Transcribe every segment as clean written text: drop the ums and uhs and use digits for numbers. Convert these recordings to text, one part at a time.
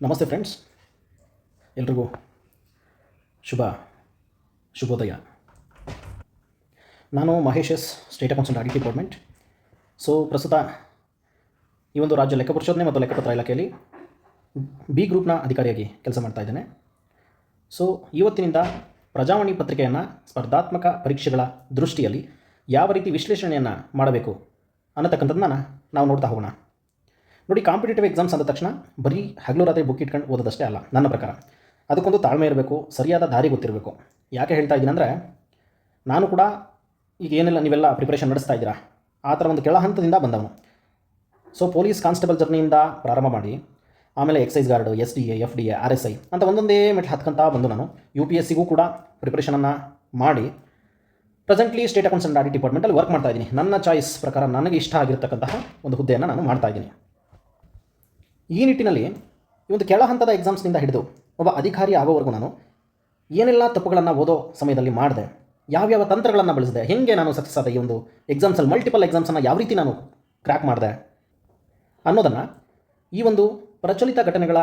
ನಮಸ್ತೆ ಫ್ರೆಂಡ್ಸ್, ಎಲ್ರಿಗೂ ಶುಭೋದಯ. ನಾನು Mahesh S, state accountant audit department. ಪ್ರಸ್ತುತ ಈ ಒಂದು ರಾಜ್ಯ ಲೆಕ್ಕ ಪರಿಶೋಧನೆ ಮತ್ತು ಲೆಕ್ಕಪತ್ರ ಇಲಾಖೆಯಲ್ಲಿ ಬಿ ಗ್ರೂಪ್ನ ಅಧಿಕಾರಿಯಾಗಿ ಕೆಲಸ ಮಾಡ್ತಾ ಇದ್ದೇನೆ. ಇವತ್ತಿನಿಂದ ಪ್ರಜಾವಾಣಿ ಪತ್ರಿಕೆಯನ್ನು ಸ್ಪರ್ಧಾತ್ಮಕ ಪರೀಕ್ಷೆಗಳ ದೃಷ್ಟಿಯಲ್ಲಿ ಯಾವ ರೀತಿ ವಿಶ್ಲೇಷಣೆಯನ್ನು ಮಾಡಬೇಕು ಅನ್ನತಕ್ಕಂಥದ್ದನ್ನು ನಾವು ನೋಡ್ತಾ ಹೋಗೋಣ. ನೋಡಿ, ಕಾಂಪಿಟೇಟಿವ್ ಎಕ್ಸಾಮ್ಸ್ ಅಂದ ತಕ್ಷಣ ಬರೀ ಹಗಲು ರಾತ್ರಿ ಬುಕ್ ಇಟ್ಕೊಂಡು ಓದೋದಷ್ಟೇ ಅಲ್ಲ. ನನ್ನ ಪ್ರಕಾರ ಅದಕ್ಕೊಂದು ತಾಳ್ಮೆ ಇರಬೇಕು, ಸರಿಯಾದ ದಾರಿ ಗೊತ್ತಿರಬೇಕು. ಯಾಕೆ ಹೇಳ್ತಾ ಇದ್ದೀನಿ ಅಂದರೆ, ನಾನು ಕೂಡ ಈಗ ಏನೆಲ್ಲ ನೀವೆಲ್ಲ ಪ್ರಿಪ್ರೇಷನ್ ನಡೆಸ್ತಾ ಇದ್ದೀರಾ ಆ ಥರ ಒಂದು ಕೆಳ ಹಂತದಿಂದ ಬಂದವನು. ಪೊಲೀಸ್ ಕಾನ್ಸ್ಟೇಬಲ್ ಜರ್ನಿಯಿಂದ ಪ್ರಾರಂಭ ಮಾಡಿ ಆಮೇಲೆ excise guard, SDA, FDA, RSI ಅಂತ ಒಂದೊಂದೇ ಮೆಟ್ಲು ಹತ್ಕೊಂತ ಬಂದು ನಾನು UPSCಗೂ ಕೂಡ ಪ್ರಿಪ್ರೇಷನನ್ನು ಮಾಡಿ ಪ್ರೆಸೆಂಟ್ಲಿ ಸ್ಟೇಟ್ ಅಕೌಂಟೆಂಟ್ ಆಡಿಟ್ ಡಿಪಾರ್ಟ್ಮೆಂಟಲ್ಲಿ ವರ್ಕ್ ಮಾಡ್ತಾ ಇದ್ದೀನಿ. ನನ್ನ ಚಾಯ್ಸ್ ಪ್ರಕಾರ ನನಗೆ ಇಷ್ಟ ಆಗಿರತಕ್ಕಂತಹ ಒಂದು ಹುದ್ದೆಯನ್ನು ನಾನು ಮಾಡ್ತಾ ಇದ್ದೀನಿ. ಈ ನಿಟ್ಟಿನಲ್ಲಿ ಈ ಒಂದು ಕೆಳ ಹಂತದ ಎಕ್ಸಾಮ್ಸ್ನಿಂದ ಹಿಡಿದು ಒಬ್ಬ ಅಧಿಕಾರಿ ಆಗೋವರೆಗೂ ನಾನು ಏನೆಲ್ಲ ತಪ್ಪುಗಳನ್ನು ಓದೋ ಸಮಯದಲ್ಲಿ ಮಾಡಿದೆ, ಯಾವ್ಯಾವ ತಂತ್ರಗಳನ್ನು ಬಳಸಿದೆ, ಹೇಗೆ ನಾನು ಸಕ್ಸಸ್ ಆದ ಈ ಒಂದು ಎಕ್ಸಾಮ್ಸಲ್ಲಿ ಮಲ್ಟಿಪಲ್ ಎಕ್ಸಾಮ್ಸನ್ನು ಯಾವ ರೀತಿ ನಾನು ಕ್ರ್ಯಾಕ್ ಮಾಡಿದೆ ಅನ್ನೋದನ್ನು ಈ ಒಂದು ಪ್ರಚಲಿತ ಘಟನೆಗಳ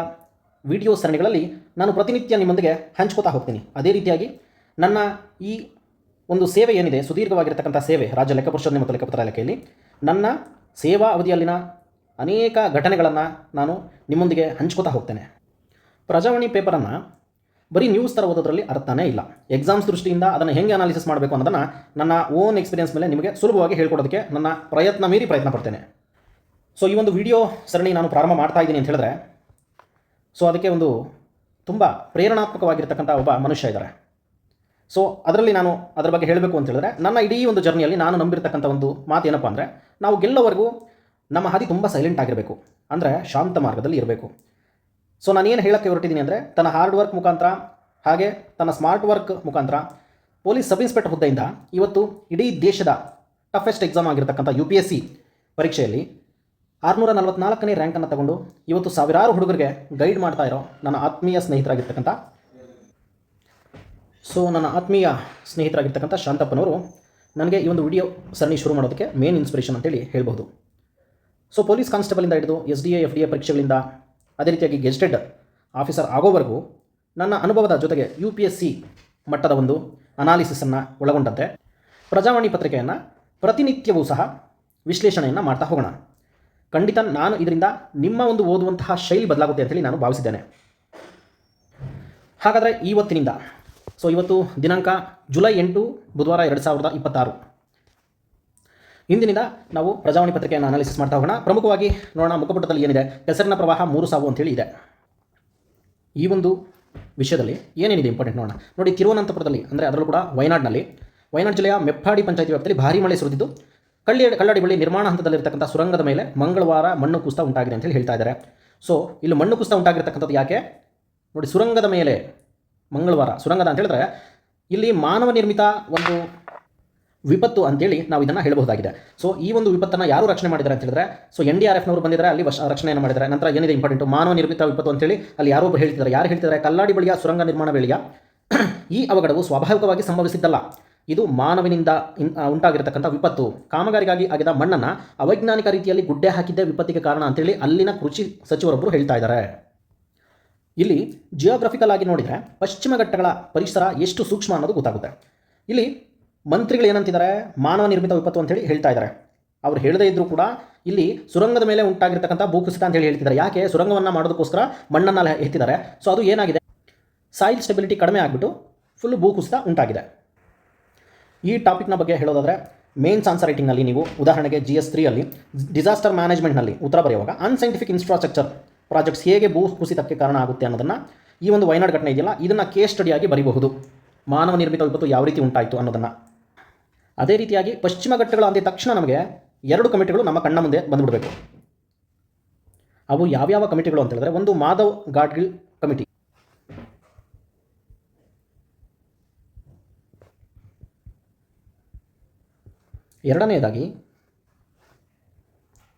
ವಿಡಿಯೋ ಸರಣಿಗಳಲ್ಲಿ ನಾನು ಪ್ರತಿನಿತ್ಯ ನಿಮ್ಮೊಂದಿಗೆ ಹಂಚ್ಕೋತಾ ಹೋಗ್ತೀನಿ. ಅದೇ ರೀತಿಯಾಗಿ ನನ್ನ ಈ ಒಂದು ಸೇವೆ ಏನಿದೆ, ಸುದೀರ್ಘವಾಗಿರತಕ್ಕಂಥ ಸೇವೆ ರಾಜ್ಯ ಲೆಕ್ಕ ಪರಿಶೋಧನೆ ಮತ್ತು ಲೆಕ್ಕಪತ್ರ ಇಲಾಖೆಯಲ್ಲಿ, ನನ್ನ ಸೇವಾ ಅವಧಿಯಲ್ಲಿನ ಅನೇಕ ಘಟನೆಗಳನ್ನು ನಾನು ನಿಮ್ಮೊಂದಿಗೆ ಹಂಚ್ಕೋತಾ ಹೋಗ್ತೇನೆ. ಪ್ರಜಾವಾಣಿ ಪೇಪರನ್ನು ಬರೀ ನ್ಯೂಸ್ ಥರ ಓದೋದ್ರಲ್ಲಿ ಅರ್ಥನೇ ಇಲ್ಲ. ಎಕ್ಸಾಮ್ಸ್ ದೃಷ್ಟಿಯಿಂದ ಅದನ್ನು ಹೇಗೆ ಅನಾಲಿಸಿಸ್ ಮಾಡಬೇಕು ಅನ್ನೋದನ್ನು ನನ್ನ ಓನ್ ಎಕ್ಸ್ಪೀರಿಯನ್ಸ್ ಮೇಲೆ ನಿಮಗೆ ಸುಲಭವಾಗಿ ಹೇಳ್ಕೊಡೋದಕ್ಕೆ ನನ್ನ ಪ್ರಯತ್ನ ಪಡ್ತೇನೆ. ಈ ಒಂದು ವಿಡಿಯೋ ಸರಣಿ ನಾನು ಪ್ರಾರಂಭ ಮಾಡ್ತಾ ಇದ್ದೀನಿ ಅಂತ ಹೇಳಿದ್ರೆ, ಅದಕ್ಕೆ ಒಂದು ತುಂಬ ಪ್ರೇರಣಾತ್ಮಕವಾಗಿರ್ತಕ್ಕಂಥ ಒಬ್ಬ ಮನುಷ್ಯ ಇದ್ದಾರೆ. ಅದರಲ್ಲಿ ನಾನು ಅದರ ಬಗ್ಗೆ ಹೇಳಬೇಕು ಅಂತ ಹೇಳಿದ್ರೆ, ನನ್ನ ಇಡೀ ಒಂದು ಜರ್ನಿಯಲ್ಲಿ ನಾನು ನಂಬಿರ್ತಕ್ಕಂಥ ಒಂದು ಮಾತು ಏನಪ್ಪ ಅಂದರೆ, ನಾವು ಗೆಲ್ಲೋವರೆಗೂ ನಮ್ಮ ಹಾದಿ ತುಂಬ ಸೈಲೆಂಟ್ ಆಗಿರಬೇಕು, ಅಂದರೆ ಶಾಂತ ಮಾರ್ಗದಲ್ಲಿ ಇರಬೇಕು. ನಾನೇನು ಹೇಳೋಕ್ಕೆ ಹೊರಟಿದ್ದೀನಿ ಅಂದರೆ, ತನ್ನ ಹಾರ್ಡ್ ವರ್ಕ್ ಮುಖಾಂತರ ಹಾಗೆ ತನ್ನ ಸ್ಮಾರ್ಟ್ ವರ್ಕ್ ಮುಖಾಂತರ ಪೊಲೀಸ್ ಸಬ್ ಇನ್ಸ್ಪೆಕ್ಟರ್ ಹುದ್ದೆಯಿಂದ ಇವತ್ತು ಇಡೀ ದೇಶದ ಟಫೆಸ್ಟ್ ಎಕ್ಸಾಮ್ ಆಗಿರ್ತಕ್ಕಂಥ UPSC ಪರೀಕ್ಷೆಯಲ್ಲಿ 644ನೇ ರ್ಯಾಂಕನ್ನು ತಗೊಂಡು ಇವತ್ತು ಸಾವಿರಾರು ಹುಡುಗರಿಗೆ ಗೈಡ್ ಮಾಡ್ತಾ ಇರೋ ನನ್ನ ಆತ್ಮೀಯ ಸ್ನೇಹಿತರಾಗಿರ್ತಕ್ಕಂಥ ಶಾಂತಪ್ಪನವರು ನನಗೆ ಈ ಒಂದು ವಿಡಿಯೋ ಸರಣಿ ಶುರು ಮಾಡೋದಕ್ಕೆ ಮೇನ್ ಇನ್ಸ್ಪಿರೇಷನ್ ಅಂತೇಳಿ ಹೇಳ್ಬೋದು. ಪೊಲೀಸ್ ಕಾನ್ಸ್ಟೇಬಲಿಂದ ಹಿಡಿದು SDA, FDA ಪರೀಕ್ಷೆಗಳಿಂದ ಅದೇ ರೀತಿಯಾಗಿ ಗೆಜೆಟೆಡ್ ಆಫೀಸರ್ ಆಗೋವರೆಗೂ ನನ್ನ ಅನುಭವದ ಜೊತೆಗೆ UPSC ಮಟ್ಟದ ಒಂದು ಅನಾಲಿಸಿಸನ್ನು ಒಳಗೊಂಡಂತೆ ಪ್ರಜಾವಾಣಿ ಪತ್ರಿಕೆಯನ್ನು ಪ್ರತಿನಿತ್ಯವೂ ಸಹ ವಿಶ್ಲೇಷಣೆಯನ್ನು ಮಾಡ್ತಾ ಹೋಗೋಣ. ಖಂಡಿತ ನಾನು ಇದರಿಂದ ನಿಮ್ಮ ಒಂದು ಓದುವಂತಹ ಶೈಲಿ ಬದಲಾಗುತ್ತೆ ಅಂತೇಳಿ ನಾನು ಭಾವಿಸಿದ್ದೇನೆ. ಹಾಗಾದರೆ ಇವತ್ತಿನಿಂದ ಇವತ್ತು ದಿನಾಂಕ ಜುಲೈ 8 ಬುಧವಾರ 2026, ಇಂದಿನಿಂದ ನಾವು ಪ್ರಜಾವಾಣಿ ಪತ್ರಿಕೆಯನ್ನು ಅನಾಲಿಸಿಸ್ ಮಾಡ್ತಾ ಹೋಗೋಣ. ಪ್ರಮುಖವಾಗಿ ನೋಡೋಣ, ಮುಖಪುಟದಲ್ಲಿ ಏನಿದೆ, ಹೆಸರಿನ ಪ್ರವಾಹ 3 ಸಾವು ಅಂತೇಳಿ ಇದೆ. ಈ ಒಂದು ವಿಷಯದಲ್ಲಿ ಏನೇನಿದೆ ಇಂಪಾರ್ಟೆಂಟ್ ನೋಡೋಣ. ನೋಡಿ, ತಿರುವನಂತಪುರದಲ್ಲಿ, ಅಂದರೆ ಅದರಲ್ಲೂ ಕೂಡ ವಯನಾಡ್ ಜಿಲ್ಲೆಯ ಮೆಪ್ಪಾಡಿ ಪಂಚಾಯತಿ ವ್ಯಾಪ್ತಿಯಲ್ಲಿ ಭಾರೀ ಮಳೆ ಸುರಿದಿದ್ದು ಕಳ್ಳಾಡಿ ಬಳಿ ನಿರ್ಮಾಣ ಹಂತದಲ್ಲಿರ್ತಕ್ಕಂಥ ಸುರಂಗದ ಮೇಲೆ ಮಂಗಳವಾರ ಮಣ್ಣು ಕುಸಿತ ಉಂಟಾಗಿದೆ ಅಂತೇಳಿ ಹೇಳ್ತಾ ಇದ್ದಾರೆ. ಇಲ್ಲಿ ಮಣ್ಣು ಕುಸಿತ ಉಂಟಾಗಿರ್ತಕ್ಕಂಥದ್ದು ಯಾಕೆ? ನೋಡಿ, ಸುರಂಗದ ಮೇಲೆ ಮಂಗಳವಾರ, ಸುರಂಗದ ಅಂತ ಹೇಳಿದ್ರೆ ಇಲ್ಲಿ ಮಾನವ ನಿರ್ಮಿತ ಒಂದು ವಿಪತ್ತು ಅಂತೇಳಿ ನಾವು ಇದನ್ನು ಹೇಳಬಹುದಾಗಿದೆ. ಈ ಒಂದು ವಿಪತ್ತನ್ನು ಯಾರು ರಕ್ಷಣೆ ಮಾಡಿದ್ದಾರೆ ಅಂತ ಹೇಳಿದ್ರೆ, NDRFನವರು ಬಂದಿದ್ದಾರೆ, ಅಲ್ಲಿ ರಕ್ಷಣೆಯನ್ನು ಮಾಡಿದ್ದಾರೆ. ನಂತರ ಏನಿದೆ ಇಂಪಾರ್ಟೆಂಟು, ಮಾನವ ನಿರ್ಮಿತ ವಿಪತ್ತು ಅಂತೇಳಿ ಅಲ್ಲಿ ಯಾರು ಹೇಳ್ತಿದ್ದಾರೆ. ಯಾರು ಹೇಳ್ತಿದ್ದಾರೆ? ಕಲ್ಲಾಡಿ ಬಳಿಯ ಸುರಂಗ ನಿರ್ಮಾಣ ವೇಳೆಯ ಈ ಅವಘಡವು ಸ್ವಾಭಾವಿಕವಾಗಿ ಸಂಭವಿಸಿದ್ದಲ್ಲ, ಇದು ಮಾನವನಿಂದ ಉಂಟಾಗಿರತಕ್ಕಂಥ ವಿಪತ್ತು. ಕಾಮಗಾರಿಗಾಗಿ ಆಗಿದ ಮಣ್ಣನ್ನು ಅವೈಜ್ಞಾನಿಕ ರೀತಿಯಲ್ಲಿ ಗುಡ್ಡೆ ಹಾಕಿದ್ದೇ ವಿಪತ್ತಿಗೆ ಕಾರಣ ಅಂತೇಳಿ ಅಲ್ಲಿನ ಕೃಷಿ ಸಚಿವರೊಬ್ಬರು ಹೇಳ್ತಾ ಇದ್ದಾರೆ. ಇಲ್ಲಿ ಜಿಯೋಗ್ರಫಿಕಲ್ ಆಗಿ ನೋಡಿದರೆ ಪಶ್ಚಿಮ ಘಟ್ಟಗಳ ಪರಿಸರ ಎಷ್ಟು ಸೂಕ್ಷ್ಮ ಅನ್ನೋದು ಗೊತ್ತಾಗುತ್ತೆ. ಇಲ್ಲಿ ಮಂತ್ರಿಗಳು ಏನಂತಿದ್ದಾರೆ? ಮಾನವ ನಿರ್ಮಿತ ವಿಪತ್ತು ಅಂತೇಳಿ ಹೇಳ್ತಾ ಇದ್ದಾರೆ. ಅವ್ರು ಹೇಳದೇ ಇದ್ದರೂ ಕೂಡ ಇಲ್ಲಿ ಸುರಂಗದ ಮೇಲೆ ಉಂಟಾಗಿರ್ತಕ್ಕಂಥ ಭೂಕುಸಿತ ಅಂತೇಳಿ ಹೇಳ್ತಿದ್ದಾರೆ. ಯಾಕೆ? ಸುರಂಗವನ್ನು ಮಾಡೋದಕ್ಕೋಸ್ಕರ ಮಣ್ಣನ್ನು ಎತ್ತಿದ್ದಾರೆ. ಅದು ಏನಾಗಿದೆ, ಸಾಯಿಲ್ ಸ್ಟೆಬಿಲಿಟಿ ಕಡಿಮೆ ಆಗಿಬಿಟ್ಟು ಫುಲ್ ಭೂಕುಸಿತ ಉಂಟಾಗಿದೆ. ಈ ಟಾಪಿಕ್ನ ಬಗ್ಗೆ ಹೇಳೋದಾದರೆ, ಮೇನ್ಸ್ ಆನ್ಸರ್ ರೈಟಿಂಗ್ನಲ್ಲಿ ನೀವು ಉದಾಹರಣೆಗೆ GS3 ಅಲ್ಲಿ ಡಿಸಾಸ್ಟರ್ ಮ್ಯಾನೇಜ್ಮೆಂಟ್ನಲ್ಲಿ ಉತ್ತರ ಬರೆಯುವಾಗ ಅನ್ಸೈಂಟಿಫಿಕ್ ಇನ್ಫ್ರಾಸ್ಟ್ರಕ್ಚರ್ ಪ್ರಾಜೆಕ್ಟ್ಸ್ ಹೇಗೆ ಭೂ ಕುಸಿತಕ್ಕೆ ಕಾರಣ ಆಗುತ್ತೆ ಅನ್ನೋದನ್ನು, ಈ ಒಂದು ವಯನಾಡ್ ಘಟನೆ ಇದೆಯಲ್ಲ, ಇದನ್ನು ಕೇಸ್ ಸ್ಟಡಿಯಾಗಿ ಬರೀಬಹುದು. ಮಾನವ ನಿರ್ಮಿತ ವಿಪತ್ತು ಯಾವ ರೀತಿ ಉಂಟಾಯಿತು ಅನ್ನೋದನ್ನು. ಅದೇ ರೀತಿಯಾಗಿ ಪಶ್ಚಿಮ ಘಟ್ಟಗಳು ಅಂದ ತಕ್ಷಣ ನಮಗೆ 2 ಕಮಿಟಿಗಳು ನಮ್ಮ ಕಣ್ಣ ಮುಂದೆ ಬಂದುಬಿಡಬೇಕು. ಅವು ಯಾವ್ಯಾವ ಕಮಿಟಿಗಳು ಅಂತ ಹೇಳಿದ್ರೆ, ಒಂದು ಮಾಧವ್ ಗಾಡ್ಗಿಲ್ ಕಮಿಟಿ, ಎರಡನೆಯದಾಗಿ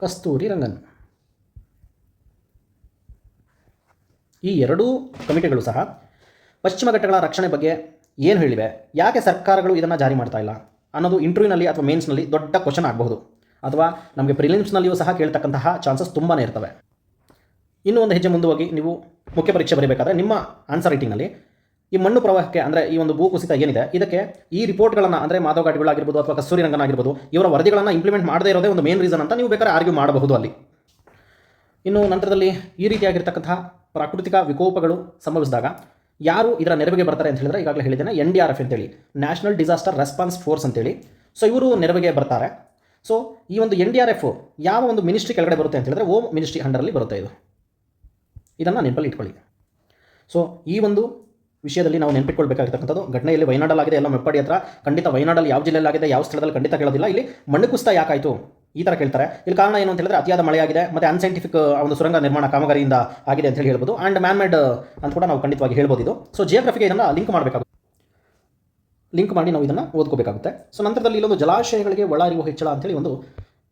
ಕಸ್ತೂರಿ ರಂಗನ್. ಈ 2 ಕಮಿಟಿಗಳು ಸಹ ಪಶ್ಚಿಮ ಘಟ್ಟಗಳ ರಕ್ಷಣೆ ಬಗ್ಗೆ ಏನು ಹೇಳಿವೆ, ಯಾಕೆ ಸರ್ಕಾರಗಳು ಇದನ್ನು ಜಾರಿ ಮಾಡ್ತಾ ಇಲ್ಲ ಅನ್ನೋದು ಇಂಟರ್ವ್ಯೂನಲ್ಲಿ ಅಥವಾ ಮೇನ್ಸ್ನಲ್ಲಿ ದೊಡ್ಡ ಕ್ವಶನ್ ಆಗಬಹುದು, ಅಥವಾ ನಮಗೆ ಪ್ರಿಲಿಮ್ಸ್ನಲ್ಲಿಯೂ ಸಹ ಕೇಳ್ತಕ್ಕಂತಹ ಚಾನ್ಸಸ್ ತುಂಬಾ ಇರ್ತವೆ. ಇನ್ನೂ ಒಂದು ಹೆಜ್ಜೆ ಮುಂದೆ ಹೋಗಿ ನೀವು ಮುಖ್ಯ ಪರೀಕ್ಷೆ ಬರೀಬೇಕಾದ್ರೆ ನಿಮ್ಮ ಆನ್ಸರ್ ರೈಟಿಂಗ್ನಲ್ಲಿ ಈ ಮಣ್ಣು ಪ್ರವಾಹಕ್ಕೆ ಅಂದರೆ ಈ ಒಂದು ಭೂಕುಸಿತ ಏನಿದೆ ಇದಕ್ಕೆ ಈ ರಿಪೋರ್ಟ್ಗಳನ್ನು ಅಂದರೆ ಮಾಧವ್ ಗಾಡ್ಗಿಳಾಗಿರ್ಬೋದು ಅಥವಾ ಕಸ್ತೂರಿ ರಂಗನ್ ಆಗಿರ್ಬೋದು ಇವರ ವರದಿಗಳನ್ನು ಇಂಪ್ಲಿಮೆಂಟ್ ಮಾಡದೇ ಇರೋದೇ ಒಂದು ಮೇನ್ ರೀಸನ್ ಅಂತ ನೀವು ಬೇಕಾದ್ರೆ ಆರ್ಗ್ಯೂ ಮಾಡಬಹುದು ಅಲ್ಲಿ. ಇನ್ನು ನಂತರದಲ್ಲಿ ಈ ರೀತಿಯಾಗಿರ್ತಕ್ಕಂತಹ ಪ್ರಾಕೃತಿಕ ವಿಕೋಪಗಳು ಸಂಭವಿಸಿದಾಗ ಯಾರು ಇದರ ನೆರವಿಗೆ ಬರ್ತಾರೆ ಅಂತ ಹೇಳಿದ್ರೆ ಈಗಾಗಲೇ ಹೇಳಿದ್ದೇನೆ NDRF ಅಂತೇಳಿ, ನ್ಯಾಷನಲ್ ಡಿಸಾಸ್ಟರ್ ರೆಸ್ಪಾನ್ಸ್ ಫೋರ್ಸ್ ಅಂತೇಳಿ. ಸೊ ಇವರು ನೆರವಿಗೆ ಬರ್ತಾರೆ. ಸೊ ಈ ಒಂದು NDRF ಯಾವ ಒಂದು ಮಿನಿಸ್ಟ್ರಿ ಕೆಳಗಡೆ ಬರುತ್ತೆ ಅಂತ ಹೇಳಿದ್ರೆ ಹೋಮ್ ಮಿನಿಸ್ಟ್ರಿ ಅಂಡರಲ್ಲಿ ಬರುತ್ತೆ. ಇದನ್ನು ನೆನಪಲ್ಲಿ ಇಟ್ಕೊಳ್ಳಿ. ಸೊ ಈ ಒಂದು ವಿಷಯದಲ್ಲಿ ನಾವು ನೆನಪಿಟ್ಕೊಳ್ಬೇಕಾಗಿರ್ತಕ್ಕಂಥದ್ದು ಘಟನೆಯಲ್ಲಿ ವಯನಾಡಲ್ಲಾಗಿದೆ, ಎಲ್ಲ ಮೆಪ್ಪಾಡಿ ಹತ್ರ. ಖಂಡಿತ ವಯನಾಡಲ್ಲಿ ಯಾವ ಜಿಲ್ಲೆಯಲ್ಲಾಗಿದೆ, ಯಾವ ಸ್ಥಳದಲ್ಲಿ ಖಂಡಿತ ಕೇಳೋದಿಲ್ಲ. ಇಲ್ಲಿ ಮಣ್ಣು ಕುಸಿತ ಯಾಕಾಯಿತು ಈ ಥರ ಕೇಳ್ತಾರೆ. ಇಲ್ಲಿ ಕಾರಣ ಏನು ಅಂತ ಹೇಳಿದ್ರೆ ಅತಿಯಾದ ಮಳೆಯಾಗಿದೆ ಮತ್ತು ಅನ್ಸೈಂಟಿಫಿಕ್ ಒಂದು ಸುರಂಗ ನಿರ್ಮಾಣ ಕಾಮಗಾರಿಯಿಂದ ಆಗಿದೆ ಅಂತ ಹೇಳಿ ಹೇಳ್ಬೋದು. ಆ್ಯಂಡ್ ಮ್ಯಾನ್ ಮೇಡ್ ಅಂತ ಕೂಡ ನಾವು ಖಂಡಿತವಾಗಿ ಹೇಳ್ಬೋದು. ಇದು ಸೊ ಜಿಯೋಗ್ರಫಿಗೆ ಇದನ್ನು ಲಿಂಕ್ ಮಾಡಬೇಕಾಗುತ್ತೆ, ಲಿಂಕ್ ಮಾಡಿ ನಾವು ಇದನ್ನು ಓದ್ಕೋಬೇಕಾಗುತ್ತೆ. ಸೊ ನಂತರದಲ್ಲಿ ಇಲ್ಲೊಂದು ಜಲಾಶಯಗಳಿಗೆ ಒಳ ಹರಿವು ಹೆಚ್ಚಳ ಅಂತೇಳಿ ಒಂದು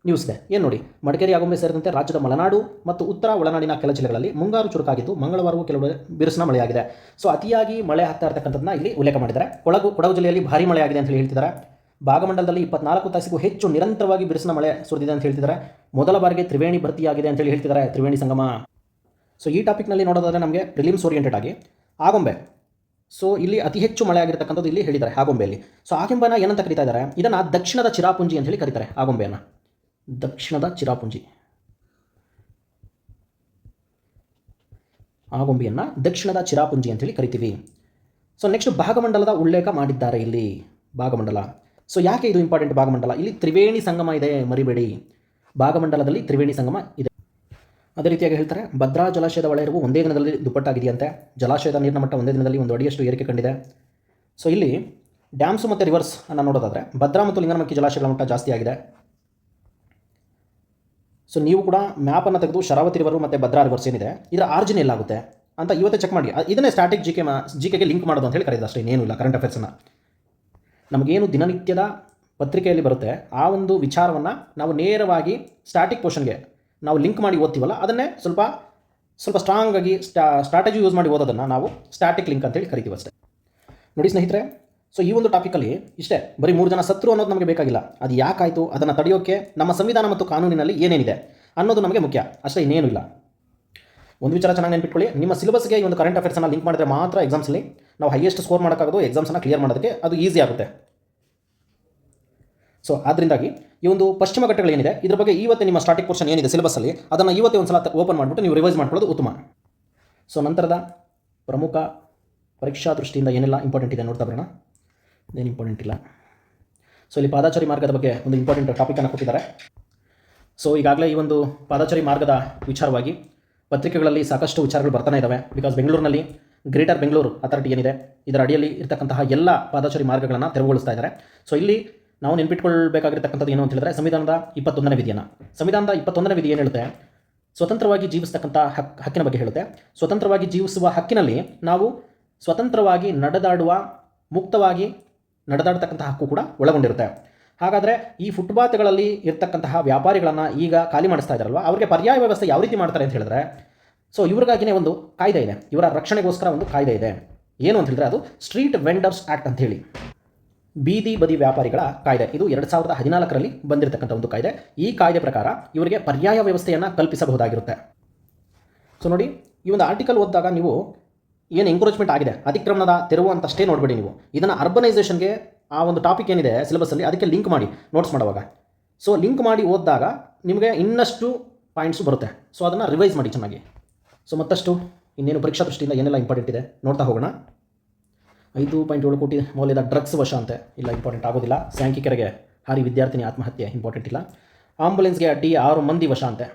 ನ್ಯೂಸ್ ಇದೆ. ಏನು ನೋಡಿ, ಮಡಿಕೇರಿ ಆಗುಂಬೆ ಸೇರಿದಂತೆ ರಾಜ್ಯದ ಮಲೆನಾಡು ಮತ್ತು ಉತ್ತರ ಒಳನಾಡಿನ ಕೆಲ ಜಿಲ್ಲೆಗಳಲ್ಲಿ ಮುಂಗಾರು ಚುರುಕಾಗಿದ್ದು ಮಂಗಳವಾರವೂ ಕೆಲವು ಬಿರುಸಿನ ಮಳೆಯಾಗಿದೆ. ಸೊ ಅತಿಯಾಗಿ ಮಳೆ ಆಗ್ತಾ ಇರ್ತಕ್ಕಂಥದ್ದನ್ನ ಇಲ್ಲಿ ಉಲ್ಲೇಖ ಮಾಡಿದ್ದಾರೆ. ಕೊಡಗು ಜಿಲ್ಲೆಯಲ್ಲಿ ಭಾರಿ ಮಳೆಯಾಗಿದೆ ಅಂತ ಹೇಳಿ ಹೇಳ್ತಿದ್ದಾರೆ. ಭಾಗಮಂಡಲದಲ್ಲಿ 24 ತಾಸಿಗೂ ಹೆಚ್ಚು ನಿರಂತರವಾಗಿ ಬಿರುಸಿನ ಮಳೆ ಸುರಿದಿದೆ ಅಂತ ಹೇಳ್ತಿದ್ದಾರೆ. ಮೊದಲ ಬಾರಿಗೆ ತ್ರಿವೇಣಿ ಭರ್ತಿಯಾಗಿದೆ ಅಂತೇಳಿ ಹೇಳ್ತಿದ್ದಾರೆ, ತ್ರಿವೇಣಿ ಸಂಗಮ. ಸೊ ಈ ಟಾಪಿಕ್ನಲ್ಲಿ ನೋಡೋದಾದರೆ ನಮಗೆ ಪ್ರಿಲಿಮ್ಸ್ ಓರಿಯೆಂಟೆಡ್ ಆಗಿ ಆಗುಂಬೆ. ಸೊ ಇಲ್ಲಿ ಅತಿ ಹೆಚ್ಚು ಮಳೆ ಆಗಿರ್ತಕ್ಕಂಥದ್ದು ಇಲ್ಲಿ ಹೇಳಿದ್ದಾರೆ ಆಗುಂಬೆಯಲ್ಲಿ. ಸೊ ಆಗುಂಬೆನ ಏನಂತ ಕರೀತಾ ಇದ್ದಾರೆ, ಇದನ್ನು ದಕ್ಷಿಣದ ಚಿರಾಪುಂಜಿ ಅಂತ ಹೇಳಿ ಕರೀತಾರೆ. ಆಗುಂಬೆಯನ್ನು ದಕ್ಷಿಣದ ಚಿರಾಪುಂಜಿ, ಆಗುಂಬೆಯನ್ನು ದಕ್ಷಿಣದ ಚಿರಾಪುಂಜಿ ಅಂತೇಳಿ ಕರಿತೀವಿ. ಸೊ ನೆಕ್ಸ್ಟ್ ಭಾಗಮಂಡಲದ ಉಲ್ಲೇಖ ಮಾಡಿದ್ದಾರೆ ಇಲ್ಲಿ, ಭಾಗಮಂಡಲ. ಸೊ ಯಾಕೆ ಇದು ಇಂಪಾರ್ಟೆಂಟ್ ಭಾಗಮಂಡಲ? ಇಲ್ಲಿ ತ್ರಿವೇಣಿ ಸಂಗಮ ಇದೆ, ಮರಿಬೇಡಿ. ಭಾಗಮಂಡಲದಲ್ಲಿ ತ್ರಿವೇಣಿ ಸಂಗಮ ಇದೆ. ಅದೇ ರೀತಿಯಾಗಿ ಹೇಳ್ತಾರೆ, ಭದ್ರಾ ಜಲಾಶಯದ ಒಳ ಹರಿವು ಒಂದೇ ದಿನದಲ್ಲಿ ದುಪ್ಪಟ್ಟಾಗಿದೆಯಂತೆ. ಜಲಾಶಯದ ನೀರಿನ ಮಟ್ಟ ಒಂದೇ ದಿನದಲ್ಲಿ 1 ಅಡಿಯಷ್ಟು ಏರಿಕೆ ಕಂಡಿದೆ. ಸೊ ಇಲ್ಲಿ ಡ್ಯಾಮ್ಸು ಮತ್ತು ರಿವರ್ಸ್ ಅನ್ನು ನೋಡೋದಾದರೆ ಭದ್ರಾ ಮತ್ತು ಲಿಂಗನಮಕ್ಕಿ ಜಲಾಶಯಗಳ ಮಟ್ಟ ಜಾಸ್ತಿ ಆಗಿದೆ. ಸೊ ನೀವು ಕೂಡ ಮ್ಯಾಪನ್ನು ತೆಗೆದು ಶರಾವತಿ ರಿವರು ಮತ್ತು ಭದ್ರಾ ರಿವರ್ಸ್ ಏನಿದೆ ಇದರ ಆರ್ಜಿನ್ ಎಲ್ಲಾಗುತ್ತೆ ಅಂತ ಇವತ್ತೇ ಚೆಕ್ ಮಾಡಿ. ಇದನ್ನೇ ಸ್ಟ್ಯಾಟಿಕ್ ಜಿಕೆಗೆ ಲಿಂಕ್ ಮಾಡೋದು ಅಂತ ಹೇಳಿ ಕರೀದು ಅಷ್ಟೇ, ಇನ್ನೇನು ಇಲ್ಲ. ಕರೆಂಟ್ ಅಫೇರ್ಸನ್ನು ನಮಗೇನು ದಿನನಿತ್ಯದ ಪತ್ರಿಕೆಯಲ್ಲಿ ಬರುತ್ತೆ ಆ ಒಂದು ವಿಚಾರವನ್ನು ನಾವು ನೇರವಾಗಿ ಸ್ಟ್ಯಾಟಿಕ್ ಪೋರ್ಷನ್ಗೆ ನಾವು ಲಿಂಕ್ ಮಾಡಿ ಓದ್ತೀವಲ್ಲ, ಅದನ್ನೇ ಸ್ವಲ್ಪ ಸ್ಟ್ರಾಂಗ್ ಆಗಿ ಸ್ಟ್ರಾಟಜಿ ಯೂಸ್ ಮಾಡಿ ಓದೋದನ್ನು ನಾವು ಸ್ಟ್ಯಾಟಿಕ್ ಲಿಂಕ್ ಅಂತೇಳಿ ಕರಿತೀವಿ ಅಷ್ಟೇ. ನೋಡಿ ಸ್ನೇಹಿತರೆ, ಸೊ ಈ ಒಂದು ಟಾಪಿಕಲ್ಲಿ ಇಷ್ಟೇ, ಬರೀ 3 ಜನ ಸತ್ರು ಅನ್ನೋದು ನಮಗೆ ಬೇಕಾಗಿಲ್ಲ. ಅದು ಯಾಕಾಯಿತು, ಅದನ್ನು ತಡೆಯೋಕ್ಕೆ ನಮ್ಮ ಸಂವಿಧಾನ ಮತ್ತು ಕಾನೂನಿನಲ್ಲಿ ಏನೇನಿದೆ ಅನ್ನೋದು ನಮಗೆ ಮುಖ್ಯ ಅಷ್ಟೇ, ಇನ್ನೇನು ಇಲ್ಲ. ಒಂದು ವಿಚಾರ ಚೆನ್ನಾಗಿ ನೆನಪಿಟ್ಕೊಳ್ಳಿ, ನಿಮ್ಮ ಸಿಲೆಬಸ್ಗೆ ಈ ಒಂದು ಕರೆಂಟ್ ಅಫೇರ್ಸನ್ನು ಲಿಂಕ್ ಮಾಡಿದ್ರೆ ಮಾತ್ರ ಎಕ್ಸಾಮ್ಸಲ್ಲಿ ನಾವು ಹೈಯೆಸ್ಟ್ ಸ್ಕೋರ್ ಮಾಡೋಕ್ಕಾಗೋದು, ಎಕ್ಸಾಮ್ಸನ್ನು ಕ್ಲಿಯರ್ ಮಾಡೋದಕ್ಕೆ ಅದು ಈಸಿ ಆಗುತ್ತೆ. ಸೊ ಅದರಿಂದಾಗಿ ಈ ಒಂದು ಪಶ್ಚಿಮ ಘಟ್ಟಗಳೇನಿದೆ ಇದ್ರ ಬಗ್ಗೆ ಇವತ್ತೇ ನಿಮ್ಮ ಸ್ಟಾರ್ಟಿಂಗ್ ಪೋರ್ಷನ್ ಏನಿದೆ ಸಿಲೆಬಸ್ಸಲ್ಲಿ ಅದನ್ನು ಇವತ್ತೇ ಒಂದು ಸಲ ಓಪನ್ ಮಾಡಿಬಿಟ್ಟು ನೀವು ರಿವೈಸ್ ಮಾಡ್ಕೊಳ್ಳೋದು ಉತ್ತಮ. ಸೊ ನಂತರದ ಪ್ರಮುಖ ಪರೀಕ್ಷಾ ದೃಷ್ಟಿಯಿಂದ ಏನೆಲ್ಲ ಇಂಪಾರ್ಟೆಂಟ್ ಇದೆ ನೋಡ್ತಾ ಬರೋಣ. ಏನು ಇಂಪಾರ್ಟೆಂಟ್ ಇಲ್ಲ. ಸೊ ಇಲ್ಲಿ ಪಾದಚಾರಿ ಮಾರ್ಗದ ಬಗ್ಗೆ ಒಂದು ಇಂಪಾರ್ಟೆಂಟ್ ಟಾಪಿಕನ್ನು ಕೊಟ್ಟಿದ್ದಾರೆ. ಸೊ ಈಗಾಗಲೇ ಈ ಒಂದು ಪಾದಚಾರಿ ಮಾರ್ಗದ ವಿಚಾರವಾಗಿ ಪತ್ರಿಕೆಗಳಲ್ಲಿ ಸಾಕಷ್ಟು ವಿಚಾರಗಳು ಬರ್ತಾನೆ ಇದ್ದಾವೆ. ಬಿಕಾಸ್ ಬೆಂಗಳೂರಿನಲ್ಲಿ ಗ್ರೇಟರ್ ಬೆಂಗಳೂರು ಅಥಾರಿಟಿ ಏನಿದೆ ಇದರ ಅಡಿಯಲ್ಲಿ ಇರತಕ್ಕಂತಹ ಎಲ್ಲ ಪಾದಚಾರಿ ಮಾರ್ಗಗಳನ್ನು ತೆರವುಗೊಳಿಸ್ತಾ ಇದ್ದಾರೆ. ಸೊ ಇಲ್ಲಿ ನಾವು ನೆನಪಿಟ್ಕೊಳ್ಬೇಕಾಗಿರ್ತಕ್ಕಂಥದ್ದು ಏನು ಅಂತ ಹೇಳಿದ್ರೆ ಸಂವಿಧಾನದ 21ನೇ ವಿಧಿಯನ್ನು. ಸಂವಿಧಾನದ 21ನೇ ವಿಧಿ ಏನು ಹೇಳುತ್ತೆ, ಸ್ವತಂತ್ರವಾಗಿ ಜೀವಿಸ್ತಕ್ಕಂಥ ಹಕ್ಕಿನ ಬಗ್ಗೆ ಹೇಳುತ್ತೆ. ಸ್ವತಂತ್ರವಾಗಿ ಜೀವಿಸುವ ಹಕ್ಕಿನಲ್ಲಿ ನಾವು ಸ್ವತಂತ್ರವಾಗಿ ನಡೆದಾಡುವ, ಮುಕ್ತವಾಗಿ ನಡೆದಾಡ್ತಕ್ಕಂಥ ಹಕ್ಕು ಕೂಡ ಒಳಗೊಂಡಿರುತ್ತೆ. ಹಾಗಾದರೆ ಈ ಫುಟ್ಪಾತ್ಗಳಲ್ಲಿ ಇರ್ತಕ್ಕಂತಹ ವ್ಯಾಪಾರಿಗಳನ್ನು ಈಗ ಖಾಲಿ ಮಾಡಿಸ್ತಾ ಇದ್ದಾರಲ್ವ, ಅವರಿಗೆ ಪರ್ಯಾಯ ವ್ಯವಸ್ಥೆ ಯಾವ ರೀತಿ ಮಾಡ್ತಾರೆ ಅಂತ ಹೇಳಿದ್ರೆ, ಸೊ ಇವ್ರಿಗಾಗಿಯೇ ಒಂದು ಕಾಯ್ದೆ ಇದೆ, ಇವರ ರಕ್ಷಣೆಗೋಸ್ಕರ ಒಂದು ಕಾಯ್ದೆ ಇದೆ. ಏನು ಅಂತ ಹೇಳಿದ್ರೆ ಅದು ಸ್ಟ್ರೀಟ್ ವೆಂಡರ್ಸ್ ಆ್ಯಕ್ಟ್ ಅಂತ ಹೇಳಿ, ಬೀದಿ ಬದಿ ವ್ಯಾಪಾರಿಗಳ ಕಾಯ್ದೆ. ಇದು 2014ರಲ್ಲಿ ಬಂದಿರತಕ್ಕಂಥ ಒಂದು ಕಾಯ್ದೆ. ಈ ಕಾಯ್ದೆ ಪ್ರಕಾರ ಇವರಿಗೆ ಪರ್ಯಾಯ ವ್ಯವಸ್ಥೆಯನ್ನು ಕಲ್ಪಿಸಬಹುದಾಗಿರುತ್ತೆ. ಸೊ ನೋಡಿ, ಈ ಒಂದು ಆರ್ಟಿಕಲ್ ಓದಿದಾಗ ನೀವು ಏನು ಎಂಕ್ರೋಚ್ಮೆಂಟ್ ಆಗಿದೆ, ಅತಿಕ್ರಮಣದ ತೆರವು ಅಂತಷ್ಟೇ ನೋಡಬೇಡಿ ನೀವು. ಇದನ್ನು ಅರ್ಬನೈಸೇಷನ್ಗೆ ಆ ಒಂದು ಟಾಪಿಕ್ ಏನಿದೆ ಸಿಲೆಬಸ್ಸಲ್ಲಿ ಅದಕ್ಕೆ ಲಿಂಕ್ ಮಾಡಿ ನೋಟ್ಸ್ ಮಾಡುವಾಗ. ಸೊ ಲಿಂಕ್ ಮಾಡಿ ಓದಿದಾಗ ನಿಮಗೆ ಇನ್ನಷ್ಟು ಪಾಯಿಂಟ್ಸು ಬರುತ್ತೆ. ಸೊ ಅದನ್ನು ರಿವೈಸ್ ಮಾಡಿ ಚೆನ್ನಾಗಿ. ಸೊ ಮತ್ತಷ್ಟು ಇನ್ನೇನು ಪರೀಕ್ಷಾ ದೃಷ್ಟಿಯಿಂದ ಏನೆಲ್ಲ ಇಂಪಾರ್ಟೆಂಟ್ ಇದೆ ನೋಡ್ತಾ ಹೋಗೋಣ. 5.7 ಕೋಟಿ ಮೌಲ್ಯದ ಡ್ರಗ್ಸ್ ವಶ ಅಂತೆ, ಇಲ್ಲ ಇಂಪಾರ್ಟೆಂಟ್ ಆಗೋದಿಲ್ಲ. ಸ್ಯಾಂಕಿಕೆರೆಗೆ ಹಾರಿ ವಿದ್ಯಾರ್ಥಿನಿ ಆತ್ಮಹತ್ಯೆ ಇಂಪಾರ್ಟೆಂಟ್ ಇಲ್ಲ. ಆಂಬುಲೆನ್ಸ್ಗೆ ಅಡ್ಡಿ 6 ಮಂದಿ ವಶ ಅಂತೆ.